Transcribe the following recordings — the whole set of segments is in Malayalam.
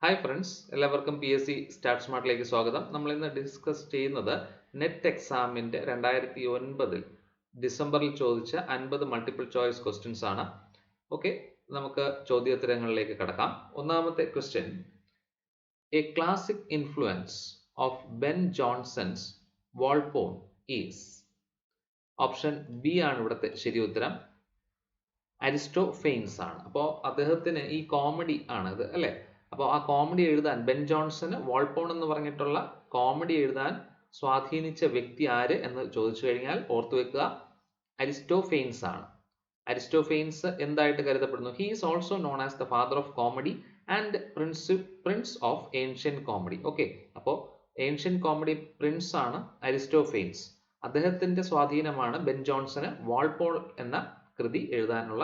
ഹായ് ഫ്രണ്ട്സ്, എല്ലാവർക്കും PSC സ്റ്റാർട്ട് സ്മാർട്ടിലേക്ക് സ്വാഗതം. നമ്മൾ ഇന്ന് ഡിസ്കസ് ചെയ്യുന്നത് നെറ്റ് എക്സാമിൻ്റെ 2009 ഡിസംബറിൽ ചോദിച്ച 50 മൾട്ടിപ്പിൾ ചോയ്സ് ക്വസ്റ്റ്യൻസ് ആണ്. ഓക്കെ, നമുക്ക് ചോദ്യോത്തരങ്ങളിലേക്ക് കടക്കാം. ഒന്നാമത്തെ question: a classic influence of Ben Jonson's Volpone is. Option B ആണ് ഇവിടുത്തെ ശരി ഉത്തരം. അരിസ്റ്റോഫെയിൻസ് ആണ്. അപ്പോൾ അദ്ദേഹത്തിന് ഈ കോമഡി ആണിത് അല്ലേ. അപ്പോൾ ആ കോമഡി എഴുതാൻ ബെൻ ജോൺസന് വാൾപോൺ എന്ന് പറഞ്ഞിട്ടുള്ള കോമഡി എഴുതാൻ സ്വാധീനിച്ച വ്യക്തി ആര് എന്ന് ചോദിച്ചു കഴിഞ്ഞാൽ ഓർത്തു വെക്കുക, അരിസ്റ്റോഫെയിൻസ് ആണ്. അരിസ്റ്റോഫെയിൻസ് എന്തായിട്ട് കരുതപ്പെടുന്നു? He is also known as the father of comedy and Prince of ancient comedy. Okay, അപ്പോൾ ഏൻഷ്യൻ കോമഡി പ്രിൻസ് ആണ് അരിസ്റ്റോഫെയിൻസ്. അദ്ദേഹത്തിന്റെ സ്വാധീനമാണ് ബെൻ ജോൺസന് വാൾപോൾ എന്ന കൃതി എഴുതാനുള്ള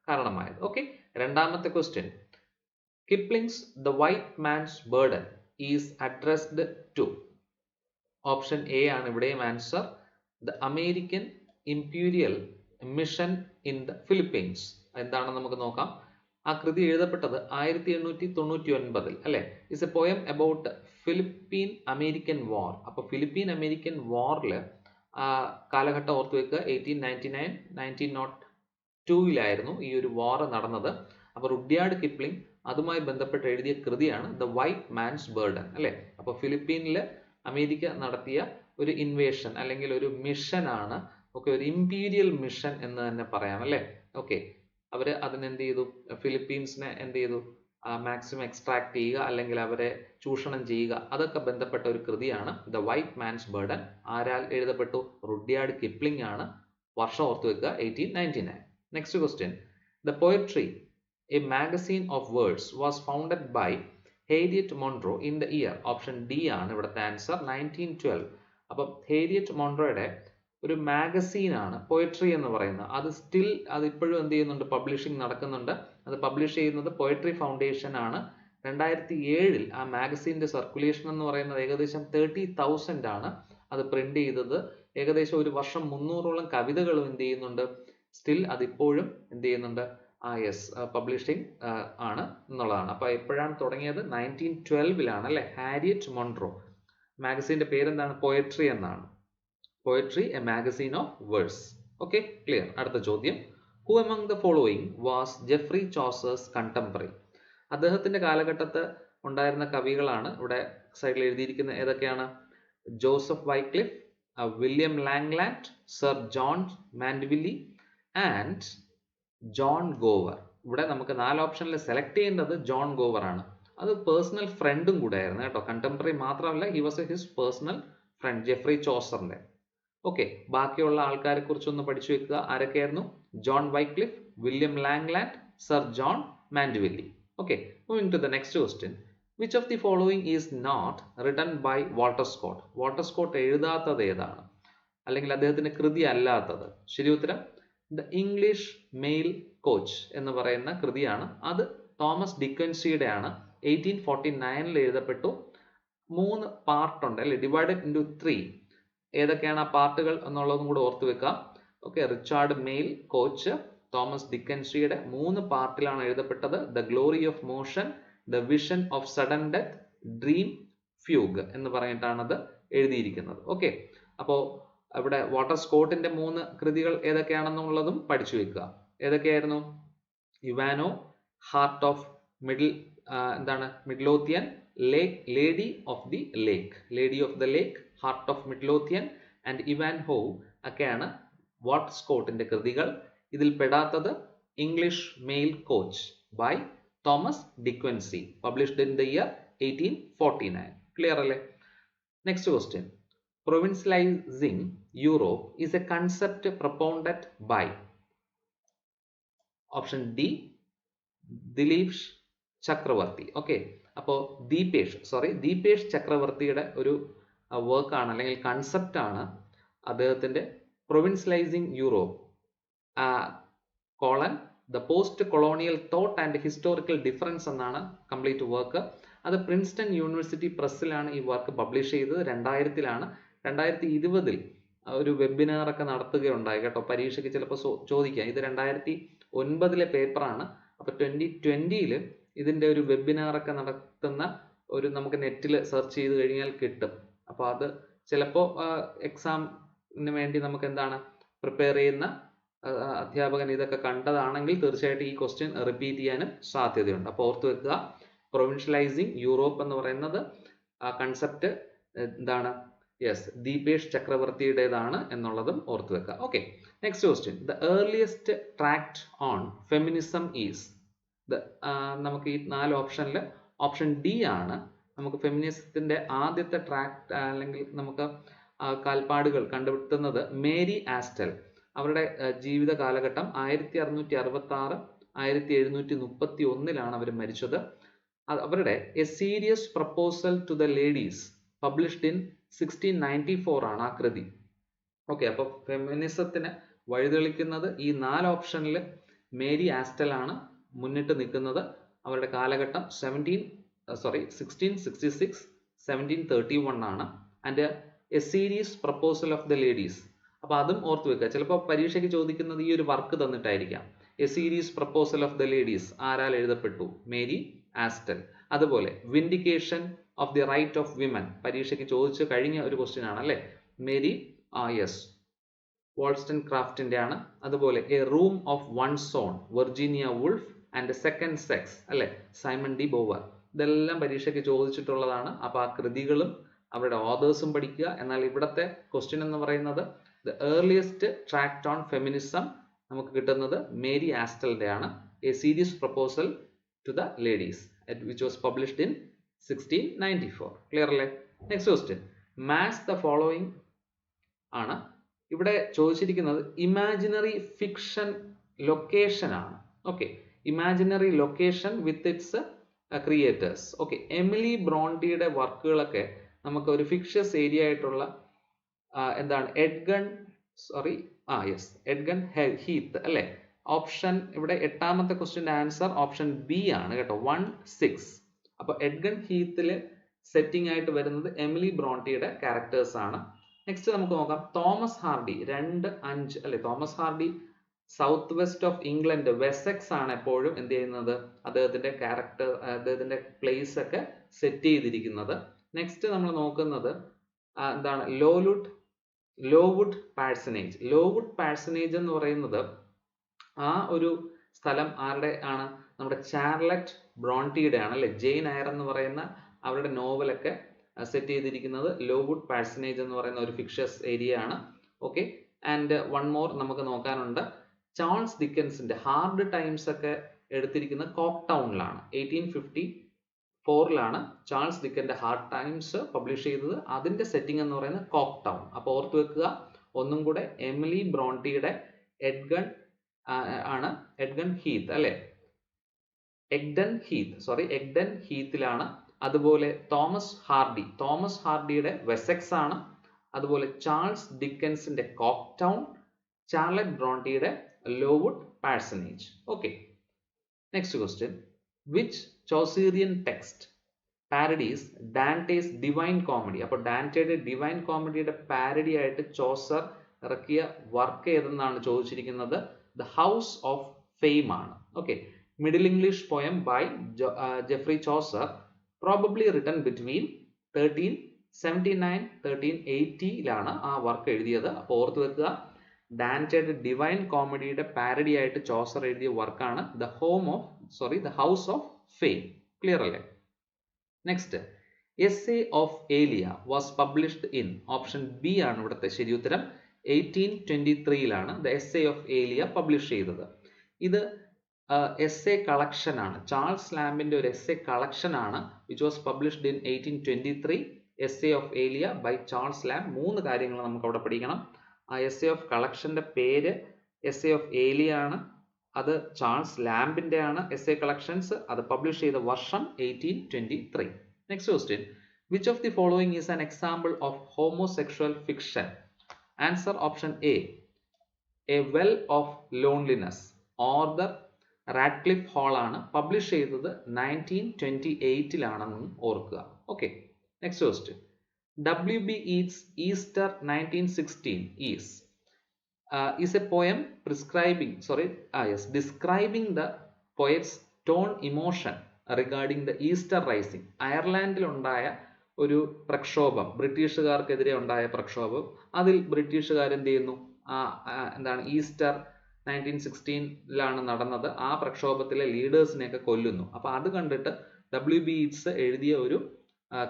കാരണമായത്. ഓക്കെ, രണ്ടാമത്തെ question: Kipling's the white man's burden is addressed to. Option A ആണ് ഇവിടെയും answer. The American imperial mission in the Philippines. എന്താണെന്ന് നമുക്ക് നോക്കാം. ആ കൃതി എഴുതപ്പെട്ടത് 1899 അല്ലെ. It's a poem about Philippine American war. അപ്പൊ ഫിലിപ്പീൻ അമേരിക്കൻ വാറിൽ കാലഘട്ടം ഓർത്തു വെക്കുക, 1899-1902 ഈ ഒരു വാർ നടന്നത്. അപ്പോൾ റുഡ്യാർഡ് കിപ്ലിംഗ് അതുമായി ബന്ധപ്പെട്ട് എഴുതിയ കൃതിയാണ് ദ വൈറ്റ് മാൻസ് ബർഡൻ അല്ലെ. അപ്പോൾ ഫിലിപ്പീനിൽ അമേരിക്ക നടത്തിയ ഒരു ഇൻവേഷൻ അല്ലെങ്കിൽ ഒരു മിഷൻ ആണ്. ഓക്കെ, ഒരു ഇംപീരിയൽ മിഷൻ എന്ന് തന്നെ പറയാം അല്ലെ. ഓക്കെ, അവർ അതിനെന്ത് ചെയ്തു? ഫിലിപ്പീൻസിനെ എന്ത് ചെയ്തു? മാക്സിമം എക്സ്ട്രാക്ട് ചെയ്യുക അല്ലെങ്കിൽ അവരെ ചൂഷണം ചെയ്യുക, അതൊക്കെ ബന്ധപ്പെട്ട ഒരു കൃതിയാണ് ദ വൈറ്റ് മാൻസ് ബർഡൻ. ആരാൽ എഴുതപ്പെട്ടു? റുഡ്യാർഡ് കിപ്ലിംഗ് ആണ്. വർഷം ഓർത്തു വെക്കുക, 1899. Next question: the poetry a magazine of words was founded by Harriet Monroe in the year. Option D ആണ് ഇവിടുത്തെ ആൻസർ, 1912. അപ്പം ഹേരിയറ്റ് മോൺറോയുടെ ഒരു മാഗസീനാണ് പോയട്രി എന്ന് പറയുന്നത്. അത് ഇപ്പോഴും എന്ത് ചെയ്യുന്നുണ്ട്? പബ്ലിഷിംഗ് നടക്കുന്നുണ്ട്. അത് പബ്ലിഷ് ചെയ്യുന്നത് പോയട്രി ഫൗണ്ടേഷൻ ആണ്. 2007 ആ മാഗസീൻ്റെ സർക്കുലേഷൻ എന്ന് പറയുന്നത് ഏകദേശം 30,000 ആണ്. അത് പ്രിന്റ് ചെയ്തത്. ഏകദേശം ഒരു വർഷം 300ഓളം കവിതകളും എന്ത് ചെയ്യുന്നുണ്ട്? സ്റ്റിൽ അതിപ്പോഴും എന്ത് ചെയ്യുന്നുണ്ട്? പബ്ലിഷിംഗ് ആണ് എന്നുള്ളതാണ്. അപ്പൊ എപ്പോഴാണ് തുടങ്ങിയത്? 1912 അല്ലെ. ഹാരിയറ്റ് മോൺറോ. മാഗസീന്റെ പേരെന്താണ്? പോയട്രി എന്നാണ്. Poetry a magazine of words. Okay, clear. അടുത്ത ചോദ്യം: who among the following was Geoffrey Chaucer's contemporary. അദ്ദേഹത്തിന്റെ കാലഘട്ടത്ത് ഉണ്ടായിരുന്ന കവികളാണ് ഇവിടെ സൈഡിൽ എഴുതിയിരിക്കുന്നത്. ഏതൊക്കെയാണ്? Joseph Wycliffe, William Langland, sir John Mandeville and John Gower. ഇവിടെ നമുക്ക് 4 ഓപ്ഷനിൽ സെലക്ട് ചെയ്യേണ്ടത് ജോൺ ഗോവർ ആണ്. അത് പേഴ്സണൽ ഫ്രണ്ടും കൂടെ ആയിരുന്നു കേട്ടോ. കണ്ടംപററി മാത്രമല്ല, he was his personal friend Geoffrey ചോസറിന്റെ. ഓക്കെ, ബാക്കിയുള്ള ആൾക്കാരെ കുറിച്ചൊന്ന് പഠിച്ചു വെക്കുക. ആരൊക്കെയായിരുന്നു? John Wycliffe, William Langland, sir John Mandeville. Okay, moving to the next question: which of the following is not written by Walter Scott. Walter Scott എഴുതാത്തത് ഏതാണ്? അല്ലെങ്കിൽ അദ്ദേഹത്തിന്റെ കൃതി അല്ലാത്തത്? ശരി ഉത്തരം ദ ഇംഗ്ലീഷ് മെയിൽ കോച്ച് എന്ന് പറയുന്ന കൃതിയാണ്. അത് തോമസ് ഡിക്കൻസിയുടെ ആണ്. 1849 എഴുതപ്പെട്ടു. 3 പാർട്ടുണ്ട് അല്ലെ, ഡിവൈഡഡ് ഇൻറ്റു 3. ഏതൊക്കെയാണ് ആ പാർട്ടുകൾ എന്നുള്ളതും കൂടെ ഓർത്തു വെക്കുക. Okay, Richard mail coach Thomas ഡിക്കൻസിയുടെ 3 പാർട്ടിലാണ് എഴുതപ്പെട്ടത്. The glory of motion, the vision of sudden death, dream fugue എന്ന് പറഞ്ഞിട്ടാണ് അത് എഴുതിയിരിക്കുന്നത്. ഓക്കെ, അപ്പോൾ ഇവിടെ വാൾട്ടർ സ്കോട്ടിന്റെ 3 കൃതികൾ ഏതൊക്കെയാണെന്നുള്ളതും പഠിച്ചു വെക്കുക. ഏതൊക്കെയായിരുന്നു? Ivanhoe, heart of Midlothian, lady of the lake, heart of Midlothian and Ivanhoe ഒക്കെയാണ് വാൾട്ടർ സ്കോട്ടിന്റെ കൃതികൾ. ഇതിൽ പെടാത്തത് English mail coach by Thomas De Quincey, published in the year 1849. Clear അല്ലേ? Next question: provincializing Europe is a concept propounded by. Option D Dilip Chakrabarty. Okay, അപ്പോൾ ദീപേഷ് ചക്രവർത്തിയുടെ ഒരു വർക്കാണ് അല്ലെങ്കിൽ കൺസെപ്റ്റ് ആണ് അദ്ദേഹത്തിന്റെ provincializing Europe the post colonial thought and historical difference എന്നാണ് കംപ്ലീറ്റ് വർക്ക്. അത് പ്രിൻസ്റ്റൺ യൂണിവേഴ്സിറ്റി പ്രസ്സിലാണ് ഈ വർക്ക് പബ്ലിഷ് ചെയ്തത്. 2000 2020 ഒരു വെബിനാർ ഒക്കെ നടത്തുകയുണ്ടായി കേട്ടോ. പരീക്ഷയ്ക്ക് ചിലപ്പോൾ ചോദിക്കാം. ഇത് 2009 പേപ്പറാണ്. അപ്പോൾ 2020 ഇതിൻ്റെ ഒരു വെബിനാറൊക്കെ നടത്തുന്ന ഒരു നമുക്ക് നെറ്റിൽ സെർച്ച് ചെയ്ത് കഴിഞ്ഞാൽ കിട്ടും. അപ്പോൾ അത് ചിലപ്പോൾ എക്സാമിന് വേണ്ടി നമുക്ക് എന്താണ് പ്രിപ്പയർ ചെയ്യുന്ന അധ്യാപകൻ ഇതൊക്കെ കണ്ടതാണെങ്കിൽ തീർച്ചയായിട്ടും ഈ ക്വസ്റ്റ്യൻ റിപ്പീറ്റ് ചെയ്യാനും സാധ്യതയുണ്ട്. അപ്പോൾ ഓർത്ത് വെക്കുക, പ്രൊവിൻഷ്യലൈസിങ് യൂറോപ്പ് എന്ന് പറയുന്നത് കൺസെപ്റ്റ് എന്താണ്, യെസ്, ദീപേഷ് ചക്രവർത്തിയുടേതാണ് എന്നുള്ളതും ഓർത്ത് വെക്കുക. Okay, next question. The earliest tract on feminism is. നമുക്ക് ഈ 4 ഓപ്ഷനിൽ ഓപ്ഷൻ ഡി ആണ് നമുക്ക് ഫെമിനിസത്തിന്റെ ആദ്യത്തെ ട്രാക്ട് അല്ലെങ്കിൽ നമുക്ക് കാൽപ്പാടുകൾ കണ്ടുപിടുത്തുന്നത് മേരി ആസ്റ്റൽ. അവരുടെ ജീവിത കാലഘട്ടം 1666 1731 അവർ മരിച്ചത്. അവരുടെ a serious proposal to the ladies published in 1694 ആണ് ആ കൃതി. ഓക്കെ, അപ്പോൾ ഫെമിനിസത്തിന് വഴിതെളിക്കുന്നത് ഈ 4 ഓപ്ഷനിൽ മേരി ആസ്റ്റൽ ആണ് മുന്നിട്ട് നിൽക്കുന്നത്. അവരുടെ കാലഘട്ടം 1666 1731 ആണ്. And a serious proposal of the ladies. അപ്പോൾ അതും ഓർത്ത് വെക്കുക. ചിലപ്പോൾ പരീക്ഷയ്ക്ക് ചോദിക്കുന്നത് ഈ ഒരു വർക്ക് തന്നിട്ടായിരിക്കാം. A serious proposal of the ladies ആരാൽ എഴുതപ്പെട്ടു? Mary Astell. അതുപോലെ vindication of the right of women, പരീക്ഷയ്ക്ക് ചോദിച്ചു കഴിഞ്ഞ ഒരു ക്വസ്റ്റ്യൻ ആണ് അല്ലേ, മേരി യെസ് വോൾസ്റ്റൺ ക്രാഫ്റ്റിന്റെ ആണ്. അതുപോലെ a room of one's own Virginia Woolf and second sex അല്ലെ, സൈമൺ ഡി ബോവർ. ഇതെല്ലാം പരീക്ഷയ്ക്ക് ചോദിച്ചിട്ടുള്ളതാണ്. അപ്പോൾ ആ കൃതികളും അവരുടെ ഓതേഴ്സും പഠിക്കുക. എന്നാൽ ഇവിടുത്തെ ക്വസ്റ്റ്യൻ എന്ന് പറയുന്നത് the earliest tract on feminism നമുക്ക് കിട്ടുന്നത് മേരി ആസ്റ്റലിന്റെ ആണ്. A serious proposal to the ladies which was published in 1694. Clear അല്ലേ? Next question. Match the following ആണ്. ഇവിടെ ചോദിച്ചിരിക്കുന്നത് ഇമാജിനറി ഫിക്ഷൻ ലൊക്കേഷൻ ആണ്. Okay, imaginary location with its creators. Okay, Emily ബ്രോണ്ടിയുടെ വർക്കുകളൊക്കെ നമുക്ക് ഒരു ഫിക്ഷസ് ഏരിയ ആയിട്ടുള്ള എന്താണ് എഡ്ഗൺ ഹീത്ത് അല്ലെ. ഓപ്ഷൻ ഇവിടെ 8ാമത്തെ ക്വസ്റ്റ്യന്റെ ആൻസർ ഓപ്ഷൻ ബി ആണ് കേട്ടോ, 1, 6. അപ്പൊ എഡ്ഗൺ ഹീത്തില് സെറ്റിംഗ് ആയിട്ട് വരുന്നത് എമിലി ബ്രോണ്ടിയുടെ ക്യാരക്ടേഴ്സ് ആണ്. നെക്സ്റ്റ് നമുക്ക് നോക്കാം. തോമസ് ഹാർഡി 2, 5 അല്ലെ. Thomas Hardy south west of England Wessex ആണ് എപ്പോഴും എന്ത് ചെയ്യുന്നത്, അദ്ദേഹത്തിന്റെ ക്യാരക്ടർ അദ്ദേഹത്തിന്റെ പ്ലേസ് ഒക്കെ സെറ്റ് ചെയ്തിരിക്കുന്നത്. നെക്സ്റ്റ് നമ്മൾ നോക്കുന്നത് എന്താണ് ലോവുഡ് പാഴ്സനേജ്. ലോവുഡ് പാഴ്സനേജ് എന്ന് പറയുന്നത് ആ ഒരു സ്ഥലം ആരുടെ ആണ്? നമ്മുടെ ചാർലറ്റ് ബ്രോണ്ടിയുടെ ആണ് അല്ലെ. ജെയിൻ എയർ എന്ന് പറയുന്ന അവരുടെ നോവലൊക്കെ സെറ്റ് ചെയ്തിരിക്കുന്നത് ലോവുഡ് പാഴ്സനേജ് എന്ന് പറയുന്ന ഒരു ഫിക്ഷസ് ഏരിയ ആണ്. ഓക്കെ, ആൻഡ് വൺ മോർ നമുക്ക് നോക്കാനുണ്ട്. ചാൾസ് ഡിക്കൻസിന്റെ ഹാർഡ് ടൈംസ് ഒക്കെ എടുത്തിരിക്കുന്നത് കോക്ക് ടൗണിലാണ്. 1854 ചാൾസ് ഡിക്കന്റെ ഹാർഡ് ടൈംസ് പബ്ലിഷ് ചെയ്തത്. അതിന്റെ സെറ്റിംഗ് എന്ന് പറയുന്നത് കോക്ക് ടൗൺ. അപ്പോൾ ഓർത്ത് വെക്കുക ഒന്നും കൂടെ, എമിലി ബ്രോണ്ടിയുടെ എഡ്ഗൺ ഹീത്ത് അല്ലെ, എഗ്ഡൻ ഹീത്തിലാണ്. അതുപോലെ തോമസ് ഹാർഡിയുടെ വെസെക്സ് ആണ്. അതുപോലെ ചാൾസ് ഡിക്കൻസിന്റെ കോക്ക് ടൗൺ, ചാർലറ്റ് ബ്രോണ്ടിയുടെ Lowood parsonage. Okay, next question. Which Chaucerian text parodies Dante's divine comedy? അപ്പോൾ ഡാന്റയുടെ ഡിവൈൻ കോമഡിയുടെ പാരഡി ആയിട്ട് ചോസർ ഇറക്കിയ വർക്ക് ഏതെന്നാണ് ചോദിച്ചിരിക്കുന്നത്. ദ ഹൗസ് ഓഫ് ഫെയിം ആണ്. Okay, middle English poem by Geoffrey Chaucer, probably written between 1379 1380 ആ വർക്ക് എഴുതിയത്. അപ്പോൾ ഓർത്ത് വെക്കുക, ഡാന്റയുടെ ഡിവൈൻ കോമഡിയുടെ പാരഡി ആയിട്ട് ചോസർ എഴുതിയ വർക്കാണ് the house of fame. Clear അല്ലേ? Next, essay of Elia was published in, option B ആണ് ഇവിടുത്തെ ശരി ഉത്തരം, 1823 the essay of Elia publish ചെയ്തത്. ഇത് എസ്സേ കളക്ഷൻ ആണ്. ചാൾസ് ലാംബിന്റെ ഒരു എസ്സേ കളക്ഷൻ ആണ് which was published in 1823, essay of Elia by Charles Lamb. 3 കാര്യങ്ങൾ നമുക്ക് അവിടെ പഠിക്കണം. ആ എസ്സേ ഓഫ് കളക്ഷന്റെ പേര് എസ്സേ ഓഫ് ഏലിയ ആണ്. അത് ചാൾസ് ലാംബിന്റെ ആണ് എസ്സേ കളക്ഷൻസ്. അത് പബ്ലിഷ് ചെയ്ത വർഷം 1823. Next question. Which of the following is an example of homosexual fiction? Answer option A, A well of loneliness. Author Radcliffe Hall ആണ്. പബ്ലിഷ് ചെയ്തത് 1928 ഓർക്കുക. Okay, next question. W.B. Yeats' Easter 1916 is a poem describing the poet's tone emotion regarding the Easter rising. അയർലാൻഡിലുണ്ടായ ഒരു പ്രക്ഷോഭം, ബ്രിട്ടീഷുകാർക്കെതിരെ ഉണ്ടായ പ്രക്ഷോഭം, അതിൽ ബ്രിട്ടീഷുകാർ എന്ത് ചെയ്യുന്നു, എന്താണ് ഈസ്റ്റർ 1916 നടന്നത്, ആ പ്രക്ഷോഭത്തിലെ ലീഡേഴ്സിനെയൊക്കെ കൊല്ലുന്നു. അപ്പൊ അത് കണ്ടിട്ട് WB യീറ്റ്സ് എഴുതിയ ഒരു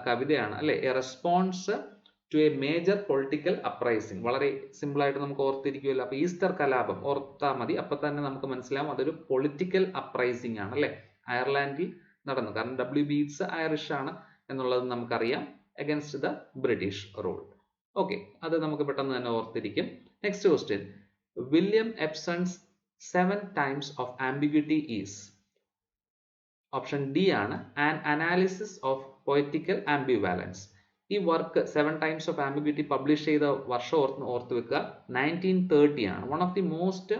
കവിതയാണ് അല്ലെ, a response to a major political uprising. വളരെ സിമ്പിൾ ആയിട്ട് നമുക്ക് ഓർത്തിരിക്കുമല്ലോ. അപ്പൊ ഈസ്റ്റർ കലാപം ഓർത്താൽ മതി, അപ്പൊ തന്നെ നമുക്ക് മനസ്സിലാവും അതൊരു പൊളിറ്റിക്കൽ അപ്രൈസിംഗ് ആണ് അല്ലെ, അയർലാൻഡിൽ നടന്നു. കാരണം WB യീറ്റ്സ് ഐറിഷ് ആണ് എന്നുള്ളത് നമുക്കറിയാം, against the British rule. Okay, അത് നമുക്ക് പെട്ടെന്ന് തന്നെ ഓർത്തിരിക്കും. Next question, William Empson's 7 times of ambiguity is. Option D ആണ് an analysis of poetical ambivalence. ഈ work 7 times of ambiguity publish ചെയ്ത വർഷം ഓർത്ത് വെക്കുക, 1930 ആണ്. One of the most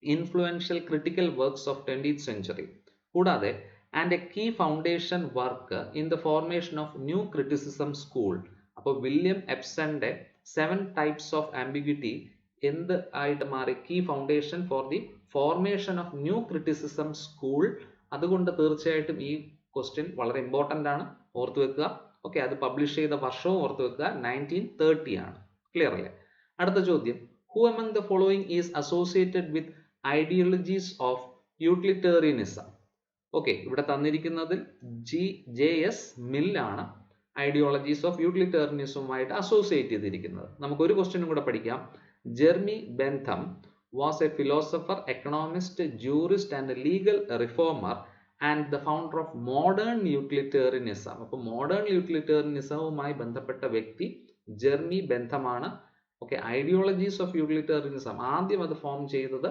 influential critical works of 20th century. കൂടാതെ and a key foundation work in the formation of new criticism school. അപ്പോൾ വില്യം എപ്സന്റെ 7 ടൈപ്സ് ഓഫ് ആംബിഗ്വിറ്റി എന്ത് ആയിട്ട് മാറി? Key foundation for the formation of new criticism school. അതുകൊണ്ട് തീർച്ചയായിട്ടും ഈ ക്വസ്റ്റ്യൻ വളരെ ഇമ്പോർട്ടന്റ് ആണ്, ഓർത്തു വെക്കുക. ഓക്കെ, അത് പബ്ലിഷ് ചെയ്ത വർഷവും ഓർത്തു വെക്കുക, 1930 ആണ്. ക്ലിയർ അല്ലേ? അടുത്ത ചോദ്യം, who among the following is associated with ideologies of utilitarianism? Okay, ഇവിടെ തന്നിരിക്കുന്നതിൽ JS മിൽ ആണ് ഐഡിയോളജീസ് ഓഫ് യൂട്ടിലിറ്റേറിയനിസവുമായിട്ട് അസോസിയേറ്റ് ചെയ്തിരിക്കുന്നത്. നമുക്ക് ഒരു ക്വസ്റ്റ്യനും കൂടെ പഠിക്കാം. Jeremy Bentham was a philosopher, economist, jurist and legal reformer and the founder of modern utilitarianism. അപ്പോൾ മോഡേൺ യൂട്ടിലിറ്റേറിയനിസവുമായി ബന്ധപ്പെട്ട വ്യക്തി ജെർമി ബെൻതമാണ്. ഓക്കെ, ഐഡിയോളജീസ് ഓഫ് യൂട്ടിലിറ്റേറിയനിസം ആദ്യം അത് ഫോം ചെയ്തത്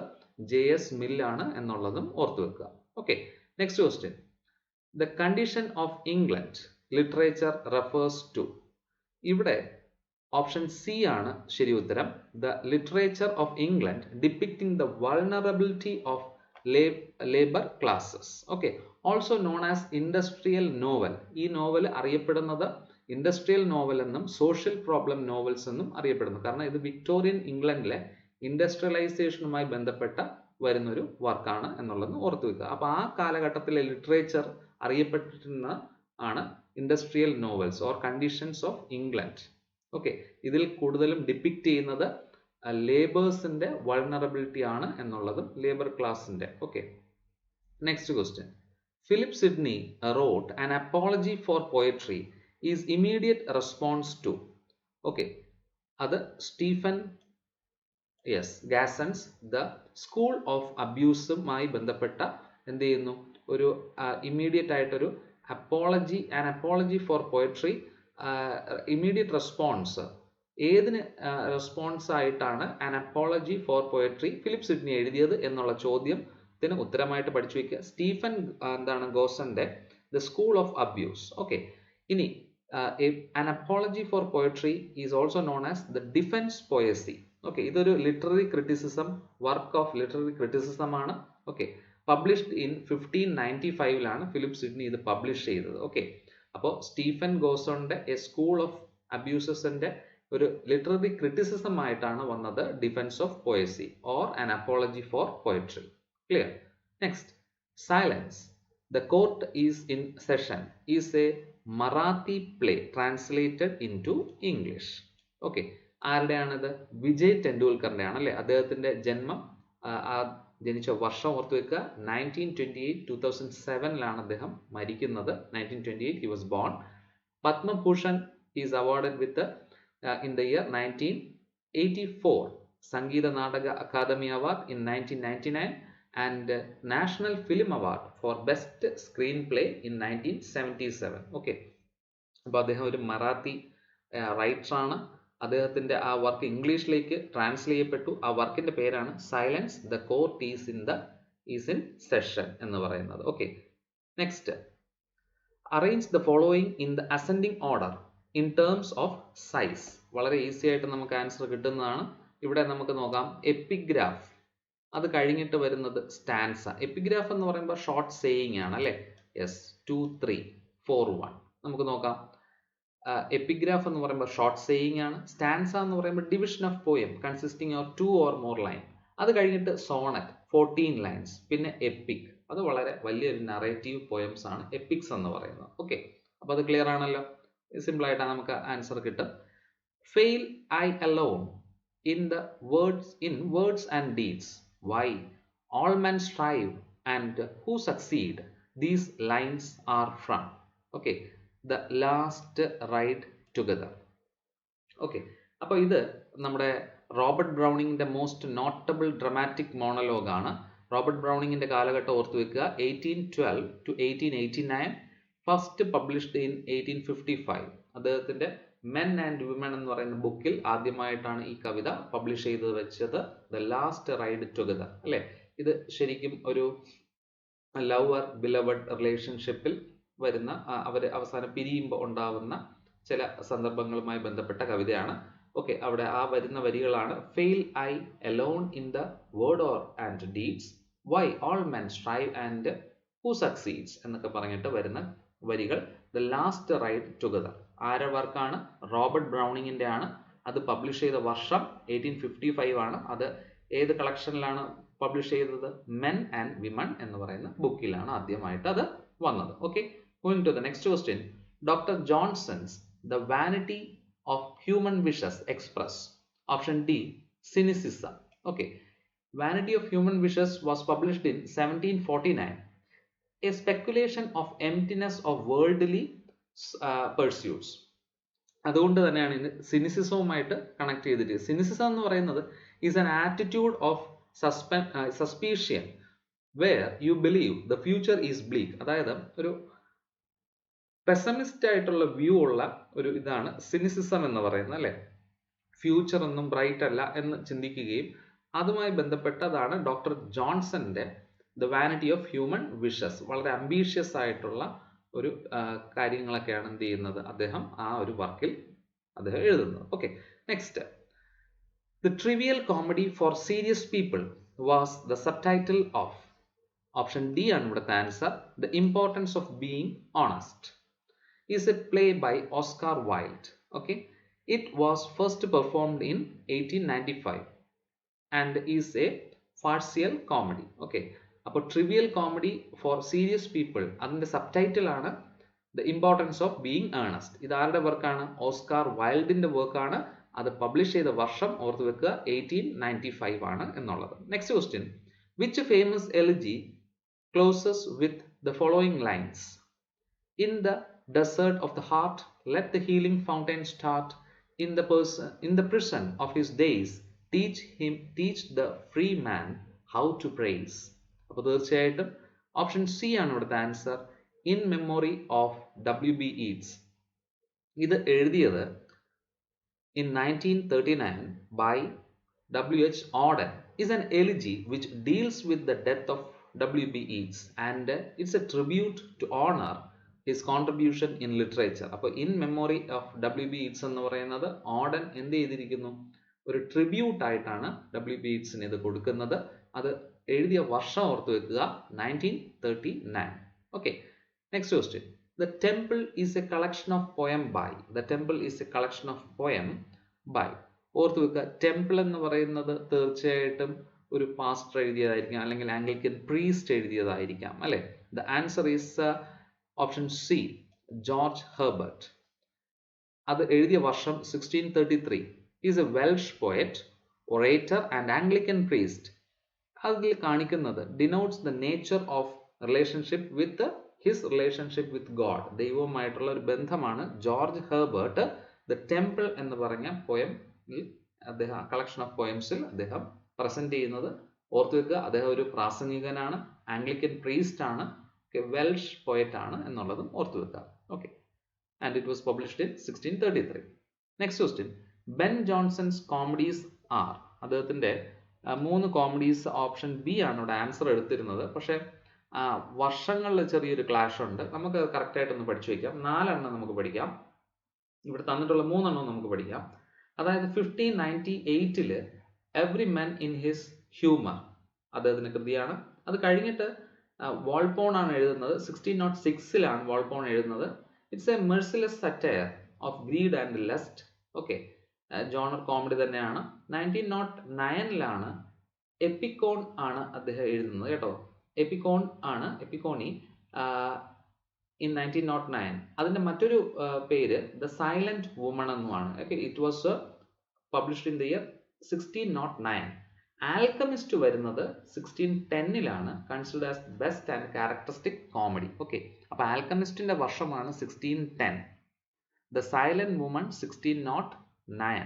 JS മിൽ ആണ് എന്നുള്ളതും ഓർത്തു വെക്കുക. Okay, next question, the condition of England literature refers to. ഇവിടെ ഓപ്ഷൻ സി ആണ് ശരി ഉത്തരം. The literature of England depicting the vulnerability of labour classes. Okay, also known as industrial novel. ഈ നോവൽ അറിയപ്പെടുന്നത് ഇൻഡസ്ട്രിയൽ നോവൽ എന്നും സോഷ്യൽ പ്രോബ്ലം നോവൽസ് എന്നും അറിയപ്പെടുന്നു. കാരണം ഇത് വിക്ടോറിയൻ ഇംഗ്ലണ്ടിലെ ഇൻഡസ്ട്രിയലൈസേഷനുമായി ബന്ധപ്പെട്ട വരുന്നൊരു വർക്കാണ് എന്നുള്ളത് ഓർത്തു വെക്കുക. അപ്പൊ ആ കാലഘട്ടത്തിലെ ലിറ്ററേച്ചർ അറിയപ്പെട്ടിരുന്ന ആണ് industrial novels or conditions of England. Okay, ഇതിൽ കൂടുതലും ഡിപ്പിക്റ്റ് ചെയ്യുന്നത് ലേബേഴ്സിന്റെ വൾണറബിലിറ്റി ആണ് എന്നുള്ളതും ലേബർ ക്ലാസിന്റെ. Okay, next question, Philip Sidney wrote an apology for poetry is immediate response to. Okay, അത് Stephen Gosson's the school of അബ്യൂസുമായി ബന്ധപ്പെട്ട എന്ത് ചെയ്യുന്നു, ഒരു ഇമ്മീഡിയറ്റ് ആയിട്ടൊരു apology, an apology for poetry, immediate response. ഏതിന് റെസ്പോൺസ് ആയിട്ടാണ് an apology for poetry Philip Sidney എഴുതിയത് എന്നുള്ള ചോദ്യത്തിന് ഉത്തരമായിട്ട് പഠിച്ചു വയ്ക്കുക. സ്റ്റീഫൻ ഗോസന്റെ the school of abuse. Okay, ഇനി an apology for poetry is also known as the defence poesy. Okay, ഇതൊരു literary criticism work of literary criticism ആണ്. Okay, published in 1595 Philip Sidney ഇത് പബ്ലിഷ് ചെയ്തത്. ഓക്കെ, അപ്പോൾ സ്റ്റീഫൻ ഗോസോന്റെ എ സ്കൂൾ ഓഫ് അബ്യൂസസിന്റെ ഒരു ലിറ്റററി ക്രിറ്റിസിസം ആയിട്ടാണ് വന്നത് defence of poesy or an apology for poetry. Clear? Next, silence the court is in session is a Marathi play translated into English. Okay, ആരുടെയാണിത്? വിജയ് ടെണ്ടുൽക്കറിന്റെ ആണ് അല്ലെ. അദ്ദേഹത്തിന്റെ ജന്മം, ജനിച്ച വർഷം ഓർത്തു വെക്കുക, 1928, 2007 അദ്ദേഹം മരിക്കുന്നത്. 1928 he was born. Padma Bhushan is awarded with in the year 1984. Sangeetha Nataka academy award in 1999 and National Film Award for Best Screenplay in 1977. Okay, അപ്പോൾ അദ്ദേഹം ഒരു മറാത്തി റൈറ്റർ ആണ്. അദ്ദേഹത്തിന്റെ ആ വർക്ക് ഇംഗ്ലീഷിലേക്ക് ട്രാൻസ്ലേറ്റ് ചെയ്യപ്പെട്ടു. ആ വർക്കിന്റെ പേരാണ് silence the court is in session എന്ന് പറയുന്നത്. Okay, next, arrange the following in the ascending order in terms of size. വളരെ ഈസി ആയിട്ട് നമുക്ക് ആൻസർ കിട്ടുന്നതാണ്. ഇവിടെ നമുക്ക് നോക്കാം, എപ്പിഗ്രാഫ്, അത് കഴിഞ്ഞിട്ട് വരുന്നത് സ്റ്റാൻസ. എപ്പിഗ്രാഫ് എന്ന് പറയുമ്പോൾ ഷോർട്ട് സേയിങ് ആണ് അല്ലെ. യെസ്, 2 3 4 1. നമുക്ക് നോക്കാം, എപ്പിഗ്രാഫ് എന്ന് പറയുമ്പോൾ ഷോർട്ട് സേയിങ് ആണ്. സ്റ്റാൻസ എന്ന് പറയുമ്പോൾ division of poem consisting of 2 or more line. അത് കഴിഞ്ഞിട്ട് സോണറ്റ് 14 ലൈൻസ്, പിന്നെ എപ്പിക് അത് വളരെ വലിയൊരു നറേറ്റീവ് പോയംസ് ആണ് എപ്പിക്സ് എന്ന് പറയുന്നത്. ഓക്കെ, അപ്പോൾ അത് ക്ലിയർ ആണല്ലോ. സിമ്പിൾ ആയിട്ടാണ് നമുക്ക് ആൻസർ കിട്ടും. Fail I alone in the words and deeds. Why all men strive and who succeed? These lines are from, okay, the last ride together. Okay, അപ്പോൾ ഇത് നമ്മുടെ റോബർട്ട് ബ്രൗണിങ്ങിന്റെ മോസ്റ്റ് നോട്ടബിൾ ഡ്രമാറ്റിക് മോണലോഗ് ആണ്. റോബർട്ട് ബ്രൗണിങ്ങിന്റെ കാലഘട്ടം ഓർത്തു വെക്കുക, 1812 to 1889, ഫസ്റ്റ് പബ്ലിഷ്ഡ് ഇൻ 1855. അദ്ദേഹത്തിന്റെ മെൻ ആൻഡ് വിമൻ എന്ന് പറയുന്ന ബുക്കിൽ ആദ്യമായിട്ടാണ് ഈ കവിത പബ്ലിഷ് ചെയ്ത് വെച്ചത്, ദ ലാസ്റ്റ് റൈഡ് ടുഗദർ അല്ലെ. ഇത് ശരിക്കും ഒരു ലവർ ബിലവഡ് റിലേഷൻഷിപ്പിൽ വരുന്ന അവർ അവസാനം പിരിയുമ്പോൾ ഉണ്ടാവുന്ന ചില സന്ദർഭങ്ങളുമായി ബന്ധപ്പെട്ട കവിതയാണ്. ഓക്കെ, അവിടെ ആ വരുന്ന വരികളാണ് fail I alone in the word or and deeds, why all men strive and who succeeds എന്നൊക്കെ പറഞ്ഞിട്ട് വരുന്ന വരികൾ. ദ ലാസ്റ്റ് റൈഡ് ടുഗദർ ആരുടെ വർക്കാണ്? റോബർട്ട് ബ്രൗണിങ്ങിന്റെ ആണ്. അത് പബ്ലിഷ് ചെയ്ത വർഷം 1855 ആണ്. അത് ഏത് കളക്ഷനിലാണ് പബ്ലിഷ് ചെയ്തത്? മെൻ ആൻഡ് വിമൺ എന്ന് പറയുന്ന ബുക്കിലാണ് ആദ്യമായിട്ട് അത് വന്നത്. Okay, going to the next question. Doctor Johnson's The Vanity of Human Wishes Express. Option D, Cynicism. Okay, Vanity of Human Wishes was published in 1749. A speculation of emptiness of worldly pursuits. അതുകൊണ്ട് തന്നെയാണ് ഇത് സിനിസിസവുമായിട്ട് കണക്ട് ചെയ്തിട്ട്. സിനിസിസം എന്ന് പറയുന്നത് is an attitude of suspicion where you believe the future is bleak. അതായത് ഒരു പെസമിസ്റ്റ് ആയിട്ടുള്ള വ്യൂ ഉള്ള ഒരു ഇതാണ് സിനിസിസം എന്ന് പറയുന്നത് അല്ലെ. ഫ്യൂച്ചർ ഒന്നും ബ്രൈറ്റ് അല്ല എന്ന് ചിന്തിക്കുകയും അതുമായി ബന്ധപ്പെട്ടതാണ് ഡോക്ടർ ജോൺസന്റെ the vanity of human wishes. വളരെ അംബീഷ്യസ് ആയിട്ടുള്ള ഒരു കാര്യങ്ങളൊക്കെയാണ് എന്ത് ചെയ്യുന്നത്, അദ്ദേഹം ആ ഒരു വർക്കിൽ അദ്ദേഹം എഴുതുന്നത്. Okay, next. The trivial comedy for serious people was the subtitle of. Option D ആണ് ഇവിടുത്തെ answer, the importance of being Earnest. Is a play by Oscar Wilde. Okay, it was first performed in 1895 and is a farcical comedy. Okay, അപ്പോൾ trivial comedy for serious people അതിന്റെ സബ്ടൈറ്റിൽ ആണ് the importance of being Earnest. ഇത് ആരുടെ വർക്കാണ്? ഓസ്കാർ വൈൽഡിന്റെ വർക്കാണ്. അത് പബ്ലിഷ് ചെയ്ത വർഷം ഓർത്ത് വെക്കുക 1895 ആണ് എന്നുള്ളത്. Next question. Which famous elegy closes with the following lines? In the desert of the heart, let the healing fountain start. In the prison of his days, teach the free man how to praise. അപ്പോൾ തീർച്ചയായിട്ടും ഓപ്ഷൻ സി ആണ് ഇവിടുത്തെ answer, in memory of WB Yeats. ഇത് എഴുതിയത് in 1939 by W.H. Auden. Is an elegy which deals with the death of WB Yeats and it's a tribute to honor his contribution in literature. അപ്പോൾ in memory of WB Yeats എന്ന് പറയുന്നത് ഓഡൻ എന്ത് ചെയ്തിരിക്കുന്നു? ഒരു ട്രിബ്യൂട്ട് ആയിട്ടാണ് WB Yeatsന് ഇത് കൊടുക്കുന്നത്. അത് എഴുതിയ വർഷം ഓർത്ത് വെക്കുക 1939. Okay, next question. The Temple is a collection of poem by. The Temple is a collection of poem by. ഓർത്ത് വെക്കുക, ടെമ്പിൾ എന്ന് പറയുന്നത് തീർച്ചയായിട്ടും ഒരു പാസ്റ്റർ എഴുതിയതായിരിക്കാം, അല്ലെങ്കിൽ ആംഗ്ലിക്കൻ പ്രീസ്റ്റ് എഴുതിയതായിരിക്കാം അല്ലെ. The answer is option C, George Herbert. അത് എഴുതിയ വർഷം 1633. Is A Welsh poet, orator and Anglican priest. അതിൽ കാണിക്കുന്നത് denotes the nature of relationship with his relationship with God. ദൈവവുമായിട്ടുള്ള ഒരു ബന്ധമാണ് ജോർജ് ഹെർബർട്ട് ദ ടെമ്പിൾ എന്ന് പറഞ്ഞ പോയമിൽ അദ്ദേഹം കളക്ഷൻ ഓഫ് പോയംസിൽ അദ്ദേഹം പ്രസന്റ് ചെയ്യുന്നത്. ഓർത്തു വെക്കുക, അദ്ദേഹം ഒരു പ്രാസംഗികനാണ്, ആംഗ്ലിക്കൻ പ്രീസ്റ്റ് ആണ്, വെൽഷ് പോയറ്റ് ആണ് എന്നുള്ളതും ഓർത്തു വെക്കുക. Okay, and it was published in 1633. Next question. Ben Jonson's comedies are. അദ്ദേഹത്തിന്റെ 3 കോമഡീസ്, ഓപ്ഷൻ ബി ആണ് ഇവിടെ ആൻസർ എടുത്തിരുന്നത്. പക്ഷെ വർഷങ്ങളിൽ ചെറിയൊരു ക്ലാഷ് ഉണ്ട്. നമുക്ക് കറക്റ്റ് ആയിട്ടൊന്ന് പഠിച്ചു വയ്ക്കാം. 4 എണ്ണം നമുക്ക് പഠിക്കാം. ഇവിടെ തന്നിട്ടുള്ള 3 എണ്ണം നമുക്ക് പഠിക്കാം. അതായത് 1598 every men in his humour അദ്ദേഹത്തിന്റെ കൃതിയാണ്. അത് കഴിഞ്ഞിട്ട് വാൾപോൺ ആണ് എഴുതുന്നത്. 1606 വാൾപോൺ എഴുതുന്നത്. It's a merciless satire of greed and lust. Okay, genre comedy തന്നെയാണ്. 1909 എപ്പിക്കോൺ ആണ് അദ്ദേഹം എഴുതുന്നത് കേട്ടോ. എപ്പിക്കോൺ ആണ്, എപ്പിക്കോണി in 1909. അതിൻ്റെ മറ്റൊരു പേര് ദ സൈലന്റ് വുമൺ എന്നുമാണ്. Okay, it was published in the year 1609. Alchemist വരുന്നത് 1610-ലാണ്, considered as best and characteristic comedy. Okay, അപ്പോൾ ആൽക്കമിസ്റ്റിന്റെ വർഷമാണ് 1610, the silent woman 1609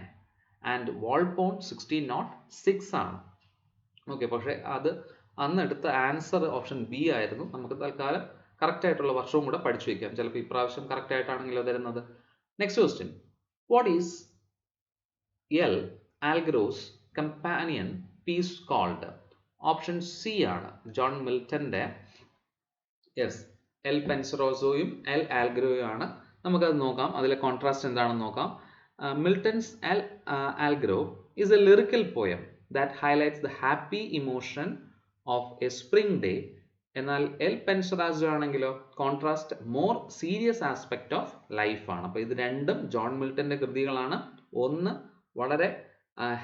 and Volpone 1606 ആണ്. ഓക്കെ, പക്ഷേ അത് അന്ന് എടുത്ത ആൻസർ ഓപ്ഷൻ ബി ആയിരുന്നു. നമുക്ക് തൽക്കാലം കറക്റ്റ് ആയിട്ടുള്ള വർഷവും കൂടെ പഠിച്ചു വയ്ക്കാം, ചിലപ്പോൾ ഇപ്രാവശ്യം കറക്റ്റ് ആയിട്ടാണെങ്കിലോ തരുന്നത്. Next question, what is L'Allegro's companion piece called? Option C ആണ് ജോൺ മിൽട്ടന്റെ. യെസ്, എൽ പെൻസറോസോയും എൽ ആൽഗ്രോയും ആണ്. നമുക്കത് നോക്കാം, അതിലെ കോൺട്രാസ്റ്റ് എന്താണെന്ന് നോക്കാം. Milton's L'Allegro is a lyrical poem that highlights the happy emotion of a spring day. എന്നാൽ എൽ പെൻസറാസോ ആണെങ്കിലോ contrast more serious aspect of life ആണ്. അപ്പോൾ ഇത് രണ്ടും ജോൺ മിൽട്ടന്റെ കൃതികളാണ്. ഒന്ന് വളരെ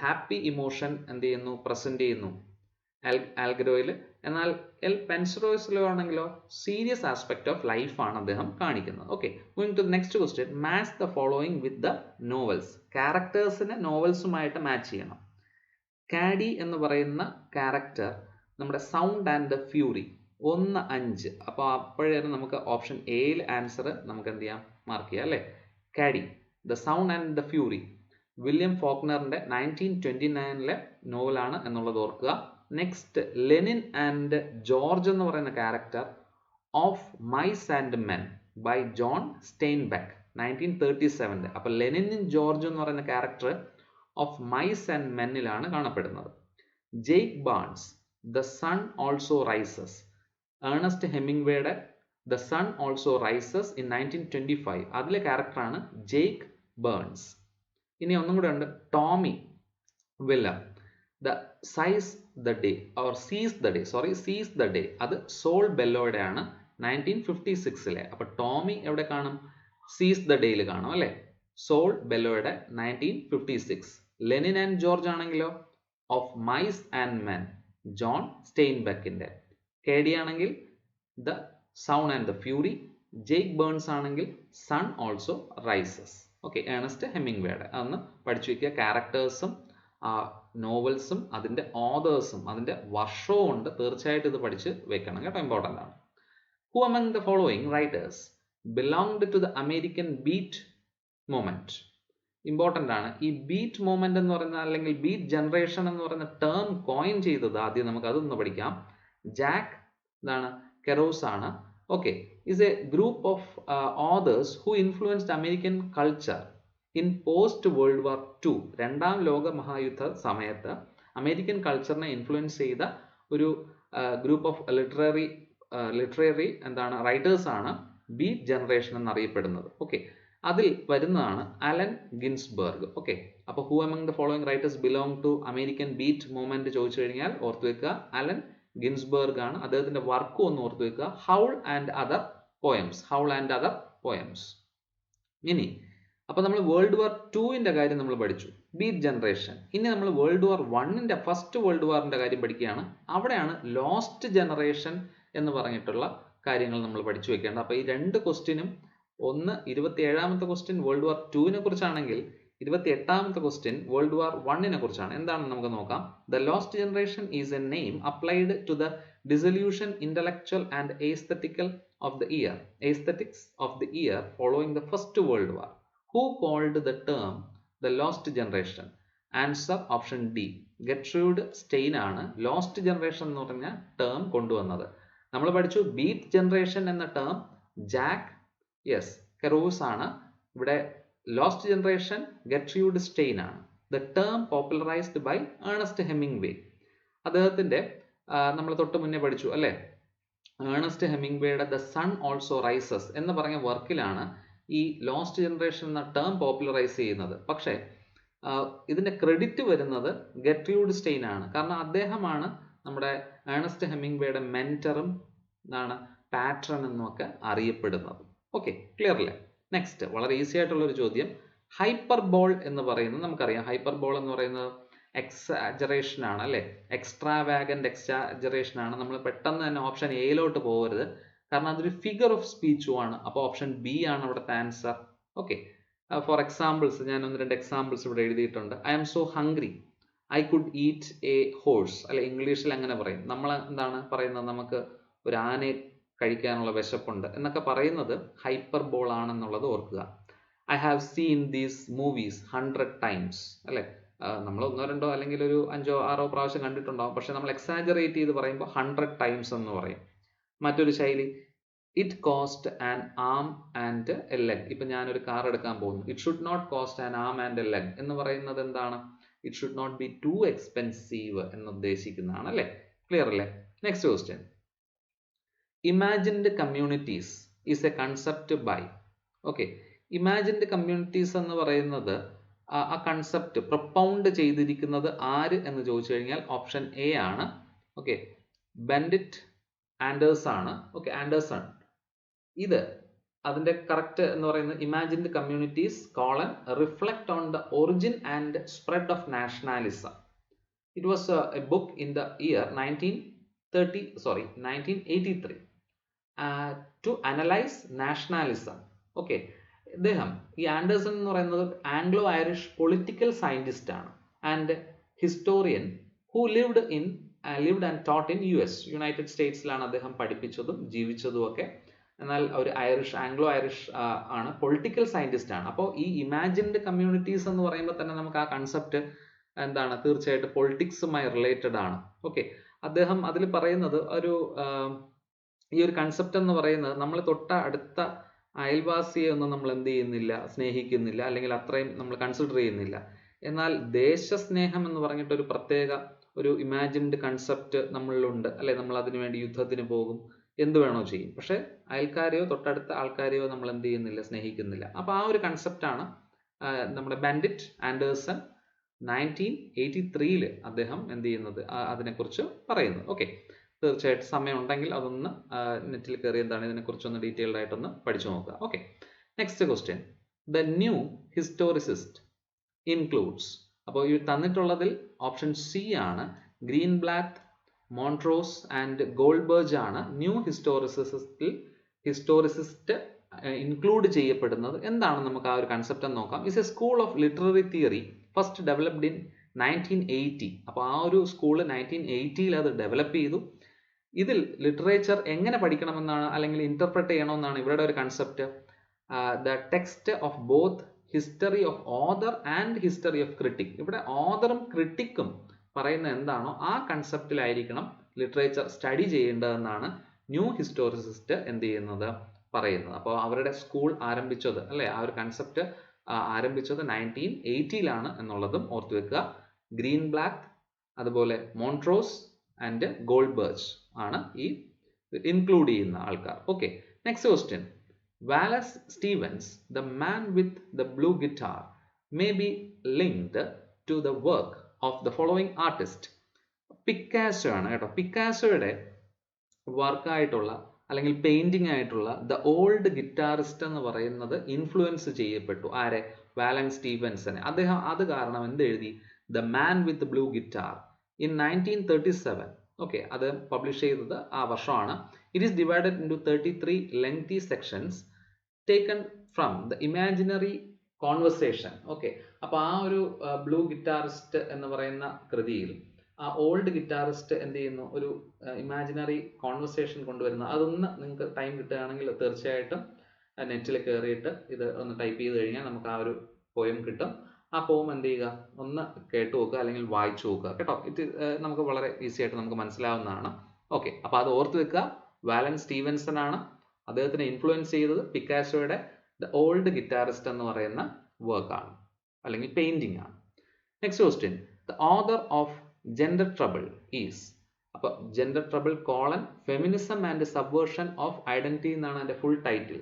ഹാപ്പി ഇമോഷൻ എന്ത് ചെയ്യുന്നു, പ്രസന്റ് ചെയ്യുന്നു ആൽഗ്രോയിൽ. എന്നാൽ എൽ പെൻസറോസിലോ ആണെങ്കിലോ സീരിയസ് ആസ്പെക്ട് ഓഫ് ലൈഫ് ആണ് അദ്ദേഹം കാണിക്കുന്നത്. Okay, moving to next question, match the following with the novels. ക്യാരക്ടേഴ്സിനെ നോവൽസുമായിട്ട് മാച്ച് ചെയ്യണം. കാഡി എന്ന് പറയുന്ന ക്യാരക്ടർ നമ്മുടെ സൗണ്ട് ആൻഡ് ദ ഫ്യൂറി 1-5. അപ്പോൾ അപ്പോഴേക്കും നമുക്ക് ഓപ്ഷൻ എയിൽ ആൻസർ നമുക്ക് എന്ത് ചെയ്യാം, മാർക്ക് ചെയ്യാം അല്ലേ. Caddy, the sound and the fury, William ഫോക്നറിന്റെ 1929-ലെ നോവലാണ് എന്നുള്ളത് ഓർക്കുക. നെക്സ്റ്റ്, ലെനിൻ ആൻഡ് ജോർജ് എന്ന് പറയുന്ന character of mice and men by John Steinbeck 1937. അപ്പോൾ ലെനിനും ജോർജ് എന്ന് പറയുന്ന ക്യാരക്ടർ ഓഫ് മൈസ് ആൻഡ് മെന്നിലാണ് കാണപ്പെടുന്നത്. Jake Barnes, the sun also rises, Ernest ഹെമിംഗ്വേയുടെ the sun also rises in 1925. അതിലെ ക്യാരക്ടറാണ് ജെയ്ക്ക് ബേൺസ്. ഇനി ഒന്നും കൂടെ ഉണ്ട്, Tommy Wilhelm, the seize the day or സീസ് ദ ഡേ, സീസ് ദ ഡേ, അത് സോൾ ബെല്ലോയുടെ ആണ് 1956-ലെ. അപ്പൊ ടോമി എവിടെ കാണും, സീസ് ദ ഡേയിൽ കാണും അല്ലെ, സോൾ ബെല്ലോയുടെ 1956. ലെനിൻ ആൻഡ് ജോർജ് ആണെങ്കിലോ of mice and men John സ്റ്റെയിൻബെക്കിന്റെ. കേഡി ആണെങ്കിൽ the sound and the fury, Jake Barnes ആണെങ്കിൽ sun also rises. Okay, Ernest ഹെമിംഗ്വേയുടെ. അതൊന്ന് പഠിച്ചു വയ്ക്കുക. ക്യാരക്ടേഴ്സും നോവൽസും അതിൻ്റെ ഓതേഴ്സും അതിൻ്റെ വർഷവും ഉണ്ട്, തീർച്ചയായിട്ടും ഇത് പഠിച്ച് വെക്കണം കേട്ടോ, ഇമ്പോർട്ടൻ്റ് ആണ്. Who among the following writers belonged to the American beat movement? Important ആണ്. ഈ ബീറ്റ് മൂവ്മെന്റ് എന്ന് പറയുന്ന അല്ലെങ്കിൽ ബീറ്റ് ജനറേഷൻ എന്ന് പറയുന്ന ടേം കോയിൻ ചെയ്തത് ആദ്യം നമുക്ക് അതൊന്ന് പഠിക്കാം. ജാക്ക് എന്താണ് കെറോസ് ആണ്. Okay, is a group of authors who influenced American culture in post World War II. രണ്ടാം ലോക മഹായുദ്ധ സമയത്ത് അമേരിക്കൻ കൾച്ചറിനെ ഇൻഫ്ലുവൻസ് ചെയ്ത ഒരു ഗ്രൂപ്പ് ഓഫ് ലിറ്റററി എന്താണ് റൈറ്റേഴ്സ് ആണ് ബീറ്റ് ജനറേഷൻ എന്നറിയപ്പെടുന്നത്. ഓക്കെ, അതിൽ വരുന്നതാണ് അലൻ ഗിൻസ്ബർഗ്. ഓക്കെ, അപ്പോൾ who among the following writers belong to American beat movement ചോദിച്ചു കഴിഞ്ഞാൽ ഓർത്തു വെക്കുക അലൻ ഗിൻസ്ബർഗ് ആണ്. അദ്ദേഹത്തിന്റെ വർക്കും ഒന്ന് ഓർത്തു വെക്കുക, ഹൗൾ ആൻഡ് അതർ പോയംസ്. ഇനി അപ്പോൾ നമ്മൾ വേൾഡ് വാർ 2-ന്റെ കാര്യം നമ്മൾ പഠിച്ചു, ബീറ്റ് ജനറേഷൻ. ഇനി നമ്മൾ വേൾഡ് വാർ 1-ന്റെ ഫസ്റ്റ് വേൾഡ് വാറിന്റെ കാര്യം പഠിക്കുകയാണ്. അവിടെയാണ് ലോസ്റ്റ് ജനറേഷൻ എന്ന് പറഞ്ഞിട്ടുള്ള കാര്യങ്ങൾ നമ്മൾ പഠിച്ചു വെക്കേണ്ടത്. അപ്പോൾ ഈ രണ്ട് ക്വസ്റ്റ്യനും, ഒന്ന് 27ാമത്തെ ക്വസ്റ്റ്യൻ വേൾഡ് വാർ 2-നെ കുറിച്ചാണെങ്കിൽ 28ാമത്തെ ക്വസ്റ്റ്യൻ വേൾഡ് വാർ 1-നെ കുറിച്ചാണ്. എന്താണെന്ന് നമുക്ക് നോക്കാം. The lost generation is a name applied to the dissolution intellectual and aesthetical aesthetics of the year following the First World War. Who called the term the lost generation? Answer option D. Gertrude Stein ആണ് ലോസ്റ്റ് ജനറേഷൻ എന്ന് പറഞ്ഞ ടേം കൊണ്ടുവന്നത്. നമ്മൾ പഠിച്ചു ബീറ്റ് ജനറേഷൻ എന്ന ടേം ജാക്ക് കെറോസ് ആണ്. ഇവിടെ ലോസ്റ്റ് ജനറേഷൻ ഗെർട്രൂഡ് സ്റ്റെയിൻ ആണ്. The term popularized by Ernest Hemingway. അദ്ദേഹത്തിന്റെ നമ്മൾ തൊട്ട് മുന്നേ പഠിച്ചു അല്ലേ, ഏണസ്റ്റ് ഹെമിംഗ്വേയുടെ ദ സൺ ഓൾസോ റൈസസ് എന്ന് പറഞ്ഞ വർക്കിലാണ് ഈ ലോസ്റ്റ് ജനറേഷൻ എന്ന ടേം പോപ്പുലറൈസ് ചെയ്യുന്നത്. പക്ഷേ ഇതിന്റെ ക്രെഡിറ്റ് വരുന്നത് ഗെർട്രൂഡ് സ്റ്റെയിൻ ആണ്. കാരണം അദ്ദേഹമാണ് നമ്മുടെ ഏണസ്റ്റ് ഹെമിംഗ്വേയുടെ മെന്ററും പാട്രൺ എന്നൊക്കെ അറിയപ്പെടുന്നത്. ഓക്കെ, ക്ലിയർ അല്ലേ? നെക്സ്റ്റ് വളരെ ഈസി ആയിട്ടുള്ള ഒരു ചോദ്യം, ഹൈപ്പർബോൾ എന്ന് പറയുന്നത് നമുക്കറിയാം. ഹൈപ്പർബോൾ എന്ന് പറയുന്നത് എക്സാജറേഷൻ ആണ് അല്ലേ, എക്സ്ട്രാവാഗന്റ് എക്സാജറേഷൻ ആണ്. നമ്മൾ പെട്ടെന്ന് തന്നെ ഓപ്ഷൻ എയിലോട്ട് പോകരുത്, കാരണം അതൊരു ഫിഗർ ഓഫ് സ്പീച്ചും ആണ്. അപ്പോൾ ഓപ്ഷൻ ബി ആണ് ഇവിടുത്തെ ആൻസർ. ഓക്കെ, ഫോർ എക്സാമ്പിൾസ് ഞാൻ 1-2 എക്സാമ്പിൾസ് ഇവിടെ എഴുതിയിട്ടുണ്ട്. I am so hungry, I could eat a horse അല്ലെ, ഇംഗ്ലീഷിൽ അങ്ങനെ പറയും. നമ്മൾ എന്താണ് പറയുന്നത്, നമുക്ക് ഒരു ആനയെ കഴിക്കാനുള്ള വിശപ്പുണ്ട് എന്നൊക്കെ പറയുന്നത് ഹൈപ്പർബോൾ ആണെന്നുള്ളത് ഓർക്കുക. I have seen these movies 100 times അല്ലെ, നമ്മൾ 1-2 അല്ലെങ്കിൽ ഒരു 5-6 പ്രാവശ്യം കണ്ടിട്ടുണ്ടാവും, പക്ഷെ നമ്മൾ എക്സാജറേറ്റ് ചെയ്ത് പറയുമ്പോൾ 100 ടൈംസ് എന്ന് പറയും. മറ്റൊരു ശൈലി, it cost an arm and a leg. ഇപ്പൊ ഞാനൊരു കാർ എടുക്കാൻ പോകുന്നു, it should not cost an arm and a leg എന്ന് പറയുന്നത് എന്താണ്, it should not be too expensive എന്ന് ഉദ്ദേശിക്കുന്നതാണ് അല്ലേ. ക്ലിയർ അല്ലേ? Next question, imagined communities is a concept by. Okay, imagined communities എന്ന് പറയുന്നത് ആ കൺസെപ്റ്റ് പ്രൊപ്പൗണ്ട് ചെയ്തിരിക്കുന്നത് ആര് എന്ന് ചോദിച്ചു കഴിഞ്ഞാൽ ഓപ്ഷൻ എ ആണ്. ഓക്കെ, ബെൻഡിറ്റ് ആൻഡേഴ്സ് ആണ്. Okay, Anderson. ഇത് അതിന്റെ കറക്റ്റ് എന്ന് പറയുന്നത് imagined communities colon reflect on the origin and spread of nationalism. It was a book in the year 1983 to analyse nationalism. Okay, ഇദ്ദേഹം ഈ ആൻഡേഴ്സൺ എന്ന് പറയുന്നത് ആംഗ്ലോ ഐറിഷ് പൊളിറ്റിക്കൽ സയന്റിസ്റ്റ് ആണ് and historian who lived and taught in US, united സ്റ്റേറ്റ്സിലാണ് അദ്ദേഹം പഠിപ്പിച്ചതും ജീവിച്ചതും ഒക്കെ. എന്നാൽ ഒരു ആംഗ്ലോ ഐറിഷ് ആണ്, പൊളിറ്റിക്കൽ സയന്റിസ്റ്റ് ആണ്. അപ്പോൾ ഈ ഇമാജിൻഡ് കമ്മ്യൂണിറ്റീസ് എന്ന് പറയുമ്പോൾ തന്നെ നമുക്ക് ആ കൺസെപ്റ്റ് എന്താണ്, തീർച്ചയായിട്ടും പൊളിറ്റിക്സുമായി റിലേറ്റഡ് ആണ്. ഓക്കെ, അദ്ദേഹം അതിൽ പറയുന്നത് ഈ ഒരു കൺസെപ്റ്റ് എന്ന് പറയുന്നത് നമ്മൾ തൊട്ട അടുത്ത അയൽവാസിയെ ഒന്നും നമ്മൾ എന്ത് ചെയ്യുന്നില്ല, സ്നേഹിക്കുന്നില്ല, അല്ലെങ്കിൽ അത്രയും നമ്മൾ കൺസിഡർ ചെയ്യുന്നില്ല. എന്നാൽ ദേശസ്നേഹം എന്ന് പറഞ്ഞിട്ട് ഒരു പ്രത്യേക ഒരു ഇമാജിൻഡ് കൺസെപ്റ്റ് നമ്മളിലുണ്ട് അല്ലെ. നമ്മൾ അതിനു വേണ്ടി യുദ്ധത്തിന് പോകും, എന്ത് വേണോ ചെയ്യും, പക്ഷെ അയൽക്കാരെയോ തൊട്ടടുത്ത ആൾക്കാരെയോ നമ്മൾ എന്ത് ചെയ്യുന്നില്ല, സ്നേഹിക്കുന്നില്ല. അപ്പൊ ആ ഒരു കൺസെപ്റ്റാണ് നമ്മുടെ ബെൻഡിറ്റ് ആൻഡേഴ്സൺ 1983 അദ്ദേഹം എന്ത് ചെയ്യുന്നത്, അതിനെക്കുറിച്ച് പറയുന്നത്. ഓക്കെ, തീർച്ചയായിട്ടും സമയം ഉണ്ടെങ്കിൽ അതൊന്ന് നെറ്റിൽ കയറി എന്താണ് ഇതിനെക്കുറിച്ചൊന്ന് ഡീറ്റെയിൽഡ് ആയിട്ടൊന്ന് പഠിച്ചു നോക്കുക. Okay, next question, the new historicist includes. അപ്പോൾ ഈ തന്നിട്ടുള്ളതിൽ ഓപ്ഷൻ സി ആണ്, Greenblatt, Montrose and Goldberg ആണ് ന്യൂ ഹിസ്റ്റോറിസിസ്റ്റ് ഇൻക്ലൂഡ് ചെയ്യപ്പെടുന്നത്. എന്താണ് നമുക്ക് ആ ഒരു കൺസെപ്റ്റ് എന്ന് നോക്കാം. Is a school of literary theory first developed in 1980. അപ്പോൾ ആ ഒരു സ്കൂള് 1980 അത് ഡെവലപ്പ് ചെയ്തു. ഇതിൽ ലിറ്ററേച്ചർ എങ്ങനെ പഠിക്കണമെന്നാണ് അല്ലെങ്കിൽ ഇന്റർപ്രറ്റ് ചെയ്യണമെന്നാണ് ഇവരുടെ ഒരു concept. The text of both history of author and history of critic. ഇവിടെ ഓതറും ക്രിട്ടിക്കും പറയുന്ന എന്താണോ ആ കൺസെപ്റ്റിലായിരിക്കണം ലിറ്ററേച്ചർ സ്റ്റഡി ചെയ്യേണ്ടതെന്നാണ് ന്യൂ ഹിസ്റ്റോറിസിസ്റ്റ് എന്ത് ചെയ്യുന്നത്, പറയുന്നത്. അപ്പോൾ അവരുടെ സ്കൂൾ ആരംഭിച്ചത് അല്ലെ, ആ ഒരു കൺസെപ്റ്റ് ആരംഭിച്ചത് 1980 എന്നുള്ളതും ഓർത്തു വെക്കുക. ഗ്രീൻ ബ്ലാക്ക്, അതുപോലെ മോൺട്രോസ് ആൻഡ് ഗോൾഡ്ബർഗ് ആണ് ഈ ഇൻക്ലൂഡ് ചെയ്യുന്ന ആൾക്കാർ. Okay, next question, Wallace Stevens the man with the blue guitar may be linked to the work of the following artist. Picasso ആണ് കേട്ടോ. പിക്കാസോയുടെ വർക്കായിട്ടുള്ള അല്ലെങ്കിൽ പെയിന്റിംഗ് ആയിട്ടുള്ള ദ ഓൾഡ് ഗിറ്റാറിസ്റ്റ് എന്ന് പറയുന്നത് ഇൻഫ്ലുവൻസ് ചെയ്യപ്പെട്ടു ആരെ, വാലൻ സ്റ്റീവൻസനെ. അദ്ദേഹം അത് കാരണം എന്ത് എഴുതി, the man with blue guitar in 1937. Okay, അത് പബ്ലിഷ് ചെയ്തത് ആ വർഷമാണ്. It is divided into 33 lengthy sections taken from the imaginary conversation. Okay, അപ്പൊ ആ ഒരു ബ്ലൂ ഗിറ്റാറിസ്റ്റ് എന്ന് പറയുന്ന കൃതിയിൽ ആ ഓൾഡ് ഗിറ്റാറിസ്റ്റ് എന്ത് ചെയ്യുന്നു, ഒരു ഇമാജിനറി കോൺവെർസേഷൻ കൊണ്ടുവരുന്നു. അതൊന്ന് നിങ്ങൾക്ക് ടൈം കിട്ടുകയാണെങ്കിൽ തീർച്ചയായിട്ടും നെറ്റിൽ കയറിയിട്ട് ഇത് ഒന്ന് ടൈപ്പ് ചെയ്ത് കഴിഞ്ഞാൽ നമുക്ക് ആ ഒരു പോയം കിട്ടും. ആ പോം എന്ത് ചെയ്യുക, ഒന്ന് കേട്ടു നോക്കുക അല്ലെങ്കിൽ വായിച്ചു നോക്കുക കേട്ടോ. നമുക്ക് വളരെ ഈസി ആയിട്ട് നമുക്ക് മനസ്സിലാവുന്നതാണ്. ഓക്കെ, അപ്പൊ അത് ഓർത്ത് വെക്കുക. വാലൻ സ്റ്റീവൻസൺ ആണ് അദ്ദേഹത്തിനെ ഇൻഫ്ലുവൻസ് ചെയ്തത് പിക്കാസോയുടെ ദ ഓൾഡ് ഗിറ്റാറിസ്റ്റ് എന്ന് പറയുന്ന വർക്കാണ് അല്ലെങ്കിൽ പെയിന്റിംഗ് ആണ്. Next question, the author of gender trouble is. അപ്പൊ gender trouble colon feminism and subversion of identity എന്നാണ് അതിന്റെ full title.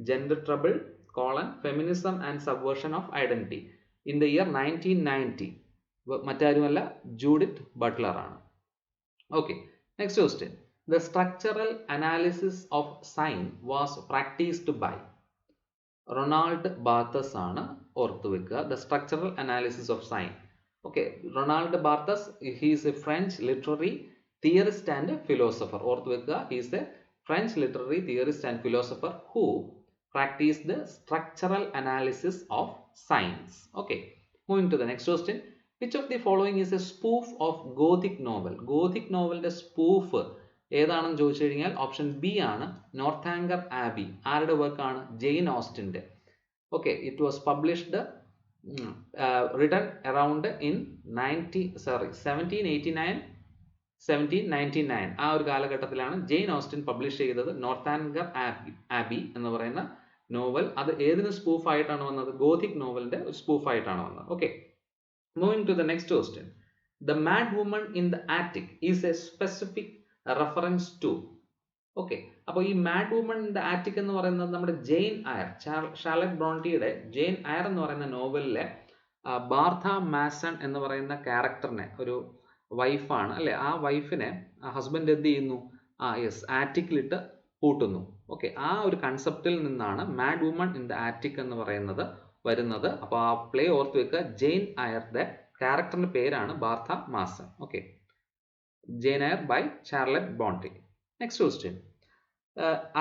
Gender trouble colon feminism and subversion of identity in the year 1990. മറ്റാരുമല്ല, ജൂഡിത്ത് ബട്ട്ലർ ആണ്. Okay, next question, the structural analysis of sign was practised by. Ronald Barthes ആണ് ഓർത്തു വെക്കുക. The structural analysis of sign. Okay, Ronald Barthes, he is a French literary theorist and philosopher. ഓർത്ത് വെക്കുക, he is a French literary theorist and philosopher who practiced the structural analysis of science. Okay, moving to the next question. Which of the following is a spoof of Gothic novel? Gothic novelന്റെ spoof ഏതാണെന്ന് ചോദിച്ചു കഴിഞ്ഞാൽ ഓപ്ഷൻ ബി ആണ് നോർത്താങ്കർ ആബി. ആരുടെ വർക്കാണ്? Jain ഓസ്റ്റിന്റെ. Okay, it was published written around in 1799 ആ ഒരു കാലഘട്ടത്തിലാണ് ജെയിൻ ഓസ്റ്റിൻ പബ്ലിഷ് ചെയ്തത് നോർത്താങ്കർ ആബി എന്ന് പറയുന്ന നോവൽ. അത് ഏതിന് സ്പൂഫ് ആയിട്ടാണ് വന്നത്? ഗോഥിക് നോവലിന്റെ ഒരു സ്പൂഫ് ആയിട്ടാണ് വന്നത്. Okay, moving to the next question. The mad woman in the attic is a specific reference to. Okay, അപ്പോൾ ഈ mad woman in the attic എന്ന് പറയുന്നത് നമ്മുടെ ജെയിൻ അയർ, ഷാർലറ്റ് ബ്രോണ്ടിയുടെ ജെയിൻ അയർ എന്ന് പറയുന്ന നോവലിലെ ബാർത്ത മാസൺ എന്ന് പറയുന്ന ക്യാരക്ടറിനെ, ഒരു വൈഫാണ് അല്ലെ, ആ വൈഫിനെ ഹസ്ബൻഡ് എന്ത് ചെയ്യുന്നു? ആറ്റിക്കിലിട്ട് പൂട്ടുന്നു. ഓക്കെ, ആ ഒരു കൺസെപ്റ്റിൽ നിന്നാണ് mad woman in the attic എന്ന് പറയുന്നത് വരുന്നത്. അപ്പോൾ ആ പ്ലേ ഓർത്ത് വെക്കുക, ജെയിൻ അയറുടെ ക്യാരക്ടറിന്റെ പേരാണ് Bertha Mason. Okay, Jane Eyre by Charlotte Brontë. Next question.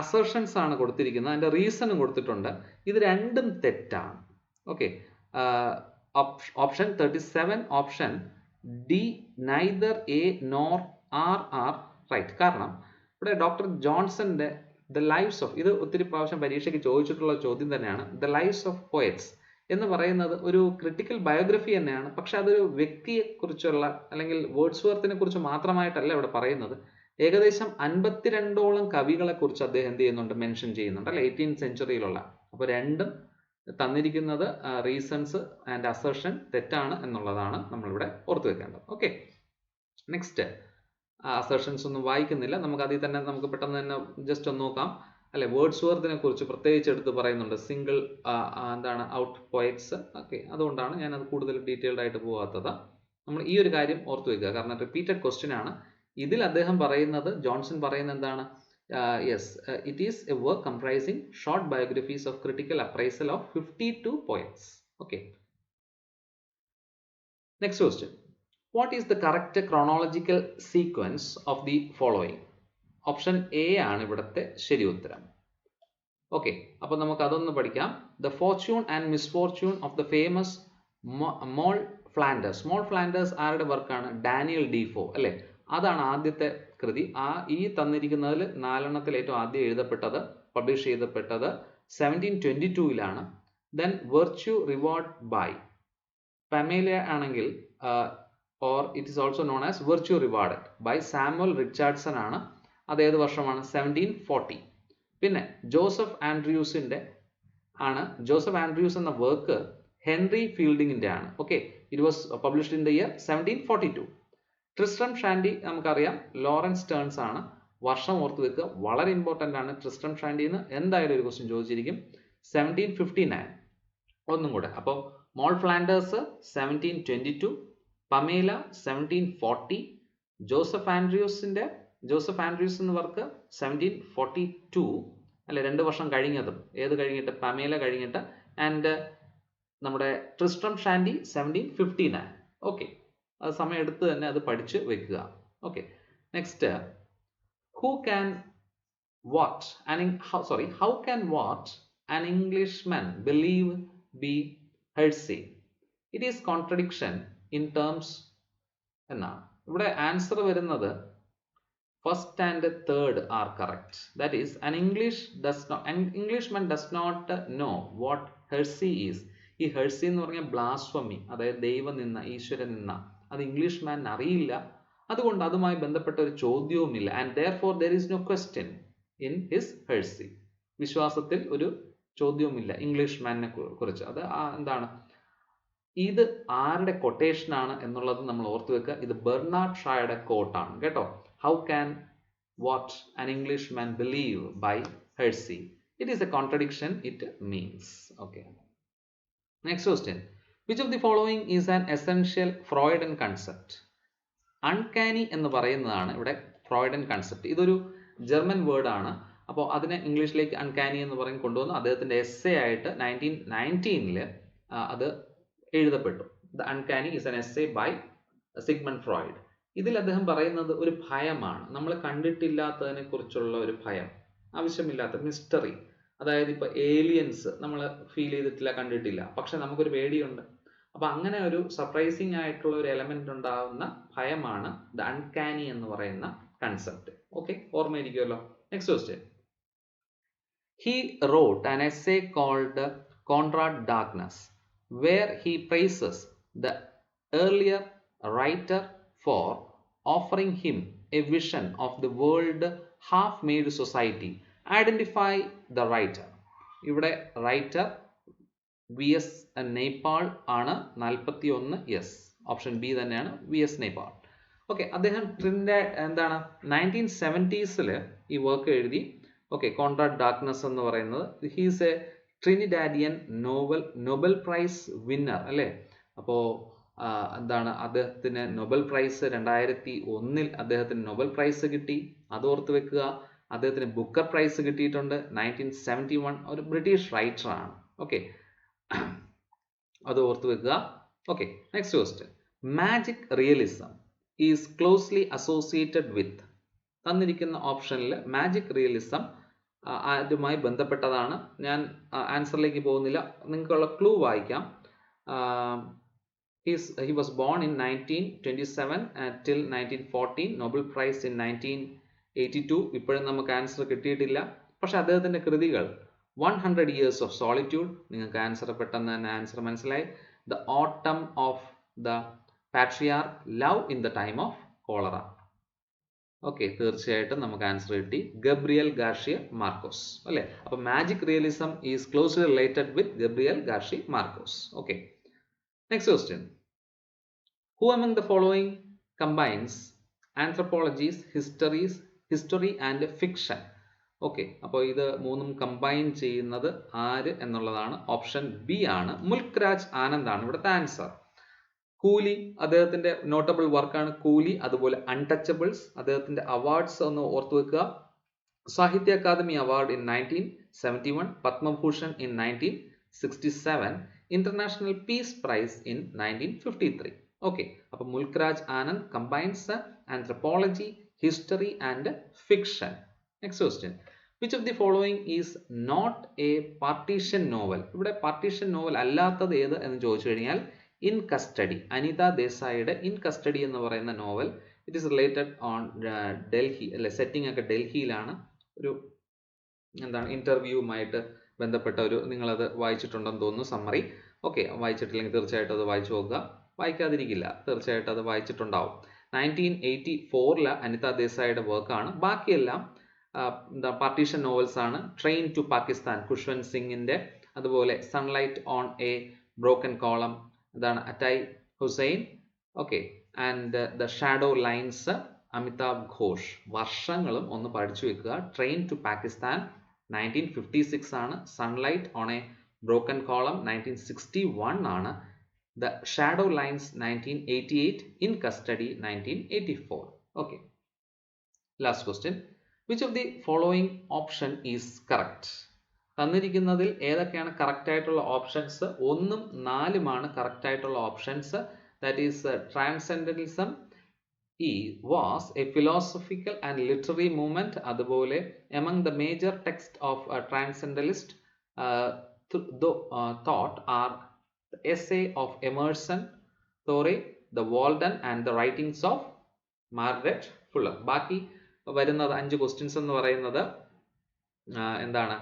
Assertions ആണ് കൊടുത്തിരിക്കുന്നത്, അതിന്റെ റീസണും കൊടുത്തിട്ടുണ്ട്. ഇത് രണ്ടും തെറ്റാണ്. Okay, option 37, option D neither A nor R right. കാരണം ഇവിടെ ഡോക്ടർ ജോൺസന്റെ ദ ലൈവ്സ് ഓഫ്, ഇത് ഒത്തിരി പ്രാവശ്യം പരീക്ഷയ്ക്ക് ചോദിച്ചിട്ടുള്ള ചോദ്യം തന്നെയാണ്. ദ ലൈവ്സ് ഓഫ് പോയറ്റ്സ് എന്ന് പറയുന്നത് ഒരു ക്രിട്ടിക്കൽ ബയോഗ്രഫി തന്നെയാണ്. പക്ഷെ അതൊരു വ്യക്തിയെ കുറിച്ചുള്ള അല്ലെങ്കിൽ വേർഡ്സ്വർത്തിനെ കുറിച്ച് മാത്രമായിട്ടല്ല ഇവിടെ പറയുന്നത്. ഏകദേശം 52ഓളം കവികളെ കുറിച്ച് അദ്ദേഹം എന്ത് ചെയ്യുന്നുണ്ട്? മെൻഷൻ ചെയ്യുന്നുണ്ട് അല്ലെ, 18th സെഞ്ചുറിയിലുള്ള. അപ്പോൾ രണ്ടും തന്നിരിക്കുന്നത് റീസൺസ് ആൻഡ് അസർഷൻ തെറ്റാണ് എന്നുള്ളതാണ് നമ്മളിവിടെ ഓർത്തു വെക്കേണ്ടത്. Okay, next. അസർഷൻസ് ഒന്നും വായിക്കുന്നില്ല, നമുക്ക് അതിൽ തന്നെ നമുക്ക് പെട്ടെന്ന് തന്നെ ജസ്റ്റ് ഒന്ന് നോക്കാം അല്ലെ. വേർഡ്സ്വർത്തിനെ കുറിച്ച് പ്രത്യേകിച്ച് എടുത്ത് പറയുന്നുണ്ട്, സിംഗിൾ എന്താണ് ഔട്ട് പോയറ്റ്സ്. ഓക്കെ, അതുകൊണ്ടാണ് ഞാൻ അത് കൂടുതൽ ഡീറ്റെയിൽഡ് ആയിട്ട് പോകാത്തത്. നമ്മൾ ഈ ഒരു കാര്യം ഓർത്തു വെക്കുക, കാരണം റിപ്പീറ്റഡ് ക്വസ്റ്റ്യൻ ആണ്. ഇതിൽ അദ്ദേഹം പറയുന്നത്, ജോൺസൺ പറയുന്നത് എന്താണ്? It is a work comprising short biographies of critical appraisal of 52 poets. Okay. Next question. What is the correct chronological sequence of the following? Option A ആണ് ഇവിടുത്തെ ശരി ഉത്തരം. ഓക്കെ, അപ്പോൾ നമുക്ക് അതൊന്ന് പഠിക്കാം. The fortune and misfortune of the famous Moll Flanders. Moll Flanders ആരുടെ വർക്കാണ്? ഡാനിയൽ ഡീഫോ അല്ലെ, അതാണ് ആദ്യത്തെ കൃതി. ഈ തന്നിരിക്കുന്നതിൽ 4 ഏറ്റവും ആദ്യം എഴുതപ്പെട്ടത്, പബ്ലിഷ് ചെയ്തപ്പെട്ടത് 1722 then virtue reward by Pamela ആണെങ്കിൽ, or it is also known as virtue reward by Samuel Richardson ആണ്. അത് ഏത് വർഷമാണ്? 1740. പിന്നെ ജോസഫ് ആൻഡ്രൂസിന്റെ ആണ്. ജോസഫ് ആൻഡ്രൂസ് എന്ന വർക്ക് ഹെൻറി ഫീൽഡിങ്ങിന്റെ ആണ്. Okay, it was published in the year 1742. Tristram Shandy നമുക്കറിയാം, ലോറൻസ് സ്റ്റേൺസ് ആണ്. വർഷം ഓർത്ത് വെക്കുക, വളരെ ഇമ്പോർട്ടൻ്റ് ആണ്. ട്രിസ്ട്രം ഷാൻഡിന്ന് എന്തായാലും ഒരു ക്വസ്റ്റ്യൻ ചോദിച്ചിരിക്കും. 1759. ഒന്നും കൂടെ, അപ്പോൾ മോൾ ഫ്ലാൻഡേഴ്സ് 1722, പമേല 1740, ജോസഫ് ആൻഡ്രൂസ് എന്ന വർക്ക് 1742 അല്ലെ, 2 വർഷം കഴിഞ്ഞതും. ഏത് കഴിഞ്ഞിട്ട്? പമേല കഴിഞ്ഞിട്ട്. ആൻഡ് നമ്മുടെ ട്രിസ്ട്രം ഷാൻഡി 1759. ഓക്കെ, അത് സമയം എടുത്ത് തന്നെ അത് പഠിച്ച് വെക്കുക. Okay, next. How can what an Englishman believe be heresy? It is contradiction in terms എന്നാണ്. ഇവിടെ ആൻസർ വരുന്നത് first and third are correct. That is an Englishman does not know what heresy is. ഈ ഹെർസി എന്ന് പറഞ്ഞാൽ ബ്ലാസ്ഫമി, അതായത് ദൈവനിന്ദ, ഈശ്വരനിന്ദ, അത് ഇംഗ്ലീഷ്മാൻ അറിയില്ല. അതുകൊണ്ട് അതുമായി ബന്ധപ്പെട്ട ഒരു ചോദ്യവുമില്ല. And therefore there is no question in his heresy. വിശ്വാസത്തിൽ ഒരു ചോദ്യവുമില്ല ഇംഗ്ലീഷ്മാനെ കുറിച്ച്. അത് എന്താണ്? ഇത് ആരുടെ കൊട്ടേഷൻ ആണ് എന്നുള്ളത് നമ്മൾ ഓർത്തു വെക്കുക. ഇത് ബെർണാഡ് ഷായുടെ കോട്ടാണ് കേട്ടോ. How can what an Englishman believe by heresy? It is a contradiction it means. Okay. Next question. Which of the following is an essential Freudian concept? Uncanny എന്ന് പറയുന്നതാണ് ഇവിടെ ഫ്രോയിഡൻ കൺസെപ്റ്റ്. ഇതൊരു ജർമ്മൻ വേർഡ് ആണ്. അപ്പോൾ അതിനെ ഇംഗ്ലീഷിലേക്ക് അൺകാനി എന്ന് പറഞ്ഞ് കൊണ്ടുവന്നു. അദ്ദേഹത്തിന്റെ എസ്സേ ആയിട്ട് 1919 അത് എഴുതപ്പെട്ടു. The uncanny is an essay by Sigmund Freud. ഇതിൽ അദ്ദേഹം പറയുന്നത് ഒരു ഭയമാണ്, നമ്മൾ കണ്ടിട്ടില്ലാത്തതിനെ കുറിച്ചുള്ള ഒരു ഭയം, ആവശ്യമില്ലാത്ത മിസ്റ്ററി. അതായത് ഇപ്പൊ ഏലിയൻസ് നമ്മൾ ഫീൽ ചെയ്തിട്ടില്ല, കണ്ടിട്ടില്ല, പക്ഷെ നമുക്കൊരു പേടിയുണ്ട്. അപ്പൊ അങ്ങനെ ഒരു സർപ്രൈസിങ് ആയിട്ടുള്ള ഒരു എലമെന്റ് ഉണ്ടാകുന്ന ഭയമാണ് ദ അൺകാനി എന്ന് പറയുന്ന കൺസെപ്റ്റ്. ഓക്കെ, ഓർമ്മയിരിക്കുമല്ലോ. Next question. He wrote an essay called Conrad Darkness, where he praises the earlier writer for offering him a vision of the world half-made society. Identify the writer. ഇവിടെ റൈറ്റർ വി എസ് നേപ്പാൾ ആണ്. 41 യെസ്, ഓപ്ഷൻ ബി തന്നെയാണ്, വി എസ് നേപ്പാൾ. ഓക്കെ, അദ്ദേഹം എന്താണ് 1970s ഈ വർക്ക് എഴുതി. ഓക്കെ, കോൺറാഡ് ഡാർക്ക്നെസ് എന്ന് പറയുന്നത്, he's A ട്രിനിഡാഡിയൻ Nobel prize winner അല്ലേ. അപ്പോൾ എന്താണ്, അദ്ദേഹത്തിന് നൊബൽ പ്രൈസ് 2001 അദ്ദേഹത്തിന് നൊബൽ പ്രൈസ് കിട്ടി, അത് ഓർത്ത് വെക്കുക. അദ്ദേഹത്തിന് ബുക്കർ പ്രൈസ് കിട്ടിയിട്ടുണ്ട് 1971. ഒരു ബ്രിട്ടീഷ് റൈറ്റർ ആണ്. ഓക്കെ, അത് ഓർത്ത് വെക്കുക. Okay, next question. Magic realism is closely associated with. തന്നിരിക്കുന്ന ഓപ്ഷനിൽ മാജിക് റിയലിസം അതുമായി ബന്ധപ്പെട്ടതാണ്. ഞാൻ ആൻസറിലേക്ക് പോകുന്നില്ല, നിങ്ങൾക്കുള്ള ക്ലൂ വായിക്കാം. he was born in 1927 till 1914, Nobel Prize in 1982. ഇപ്പോഴും നമുക്ക് ആൻസർ കിട്ടിയിട്ടില്ല, പക്ഷെ അദ്ദേഹത്തിന്റെ കൃതികൾ 100 Years of Solitude, നിങ്ങൾക്ക് ആൻസർ പെട്ടെന്ന് തന്നെ ആൻസർ മനസ്സിലായി. The Autumn of the Patriarch, Love in the Time of Cholera. Okay, തീർച്ചയായിട്ടും നമുക്ക് ആൻസർ കിട്ടി. ഗബ്രിയൽ ഗാർഷ്യ മാർക്കോസ് അല്ലേ. അപ്പൊ magic realism is closely related with Gabriel Garcia Marquez. Okay, next question. Who among the following combines anthropologies history and fiction? Okay, അപ്പോൾ ഇത് മൂന്നും കമ്പൈൻ ചെയ്യുന്നത് ആര് എന്നുള്ളതാണ്. ഓപ്ഷൻ ബി ആണ്, മുൽക്ക് രാജ് ആനന്ദ് ആണ് ഇവിടുത്തെ ആൻസർ. കൂലി അദ്ദേഹത്തിന്റെ നോട്ടബിൾ വർക്കാണ് കൂലി. അതുപോലെ അൺടച്ചബിൾസ്, അദ്ദേഹത്തിന്റെ അവാർഡ്സ് ഒന്ന് ഓർത്തു വെക്കുക. Sahitya Akademi award in 1971, Padma Bhushan in 1967, international peace prize in 1953. Okay, അപ്പൊ Mulk Raj Anand combines anthropology, history and fiction. Next question. Which of the following is not a partition novel? ഇവിടെ പാർട്ടീഷൻ നോവൽ അല്ലാത്തത് ഏത് എന്ന് ചോദിച്ചു കഴിഞ്ഞാൽ ഇൻ കസ്റ്റഡി, അനിത ദേശായിയുടെ ഇൻ കസ്റ്റഡി എന്ന് പറയുന്ന novel. It is related on Delhi അല്ലെ, സെറ്റിംഗ് ഒക്കെ ഡൽഹിയിലാണ്. ഒരു എന്താണ് ഇന്റർവ്യൂവുമായിട്ട് ബന്ധപ്പെട്ട ഒരു, നിങ്ങളത് വായിച്ചിട്ടുണ്ടെന്ന് തോന്നുന്നു സമ്മറി. ഓക്കെ, വായിച്ചിട്ടില്ലെങ്കിൽ തീർച്ചയായിട്ടും അത് വായിച്ചു നോക്കുക, വായിക്കാതിരിക്കില്ല, തീർച്ചയായിട്ടും അത് വായിച്ചിട്ടുണ്ടാവും. 1984 അനിത ദേശായിയുടെ വർക്കാണ്. ബാക്കിയെല്ലാം പാർട്ടീഷൻ നോവൽസ് ആണ്. ട്രെയിൻ ടു പാകിസ്ഥാൻ ഖുഷ്വന്ത് സിംഗിന്റെ, അതുപോലെ sunlight on a broken column, അതാണ് Attia Hussain. Okay, and the shadow lines Amitav Ghosh. വർഷങ്ങളും ഒന്ന് പഠിച്ചു വെക്കുക. ട്രെയിൻ ടു പാകിസ്ഥാൻ 1956 ആണ്. Sunlight on a broken column 1961 ആണ്. The shadow lines 1988, in custody 1984. Okay, last question. Which of the following option is correct? തന്നിരിക്കുന്നതിൽ ഏതൊക്കെയാണ് കറക്റ്റ് ആയിട്ടുള്ള ഓപ്ഷൻസ്? 1ഉം 4ഉമാണ് കറക്റ്റ് ആയിട്ടുള്ള options. That is transcendentalism was a philosophical and literary movement. അതുപോലെ among the major texts of transcendentalist thought are the essay of Emerson, Thoreau, the Walden and the writings of Margaret Fuller. ബാക്കി വരുന്നത് 5 ക്വസ്റ്റ്യൻസ് എന്ന് പറയുന്നത് എന്താണ്,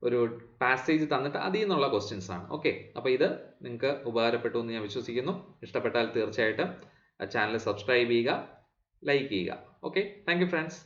ഒരു പാസേജ് തന്നിട്ട് അതിൽ നിന്നുള്ള ക്വസ്റ്റ്യൻസ് ആണ്. ഓക്കെ, അപ്പോൾ ഇത് നിങ്ങൾക്ക് ഉപകാരപ്പെട്ടു എന്ന് ഞാൻ വിശ്വസിക്കുന്നു. ഇഷ്ടപ്പെട്ടാൽ തീർച്ചയായിട്ടും ചാനൽ സബ്സ്ക്രൈബ് ചെയ്യുക, ലൈക്ക് ചെയ്യുക. Okay, thank you friends.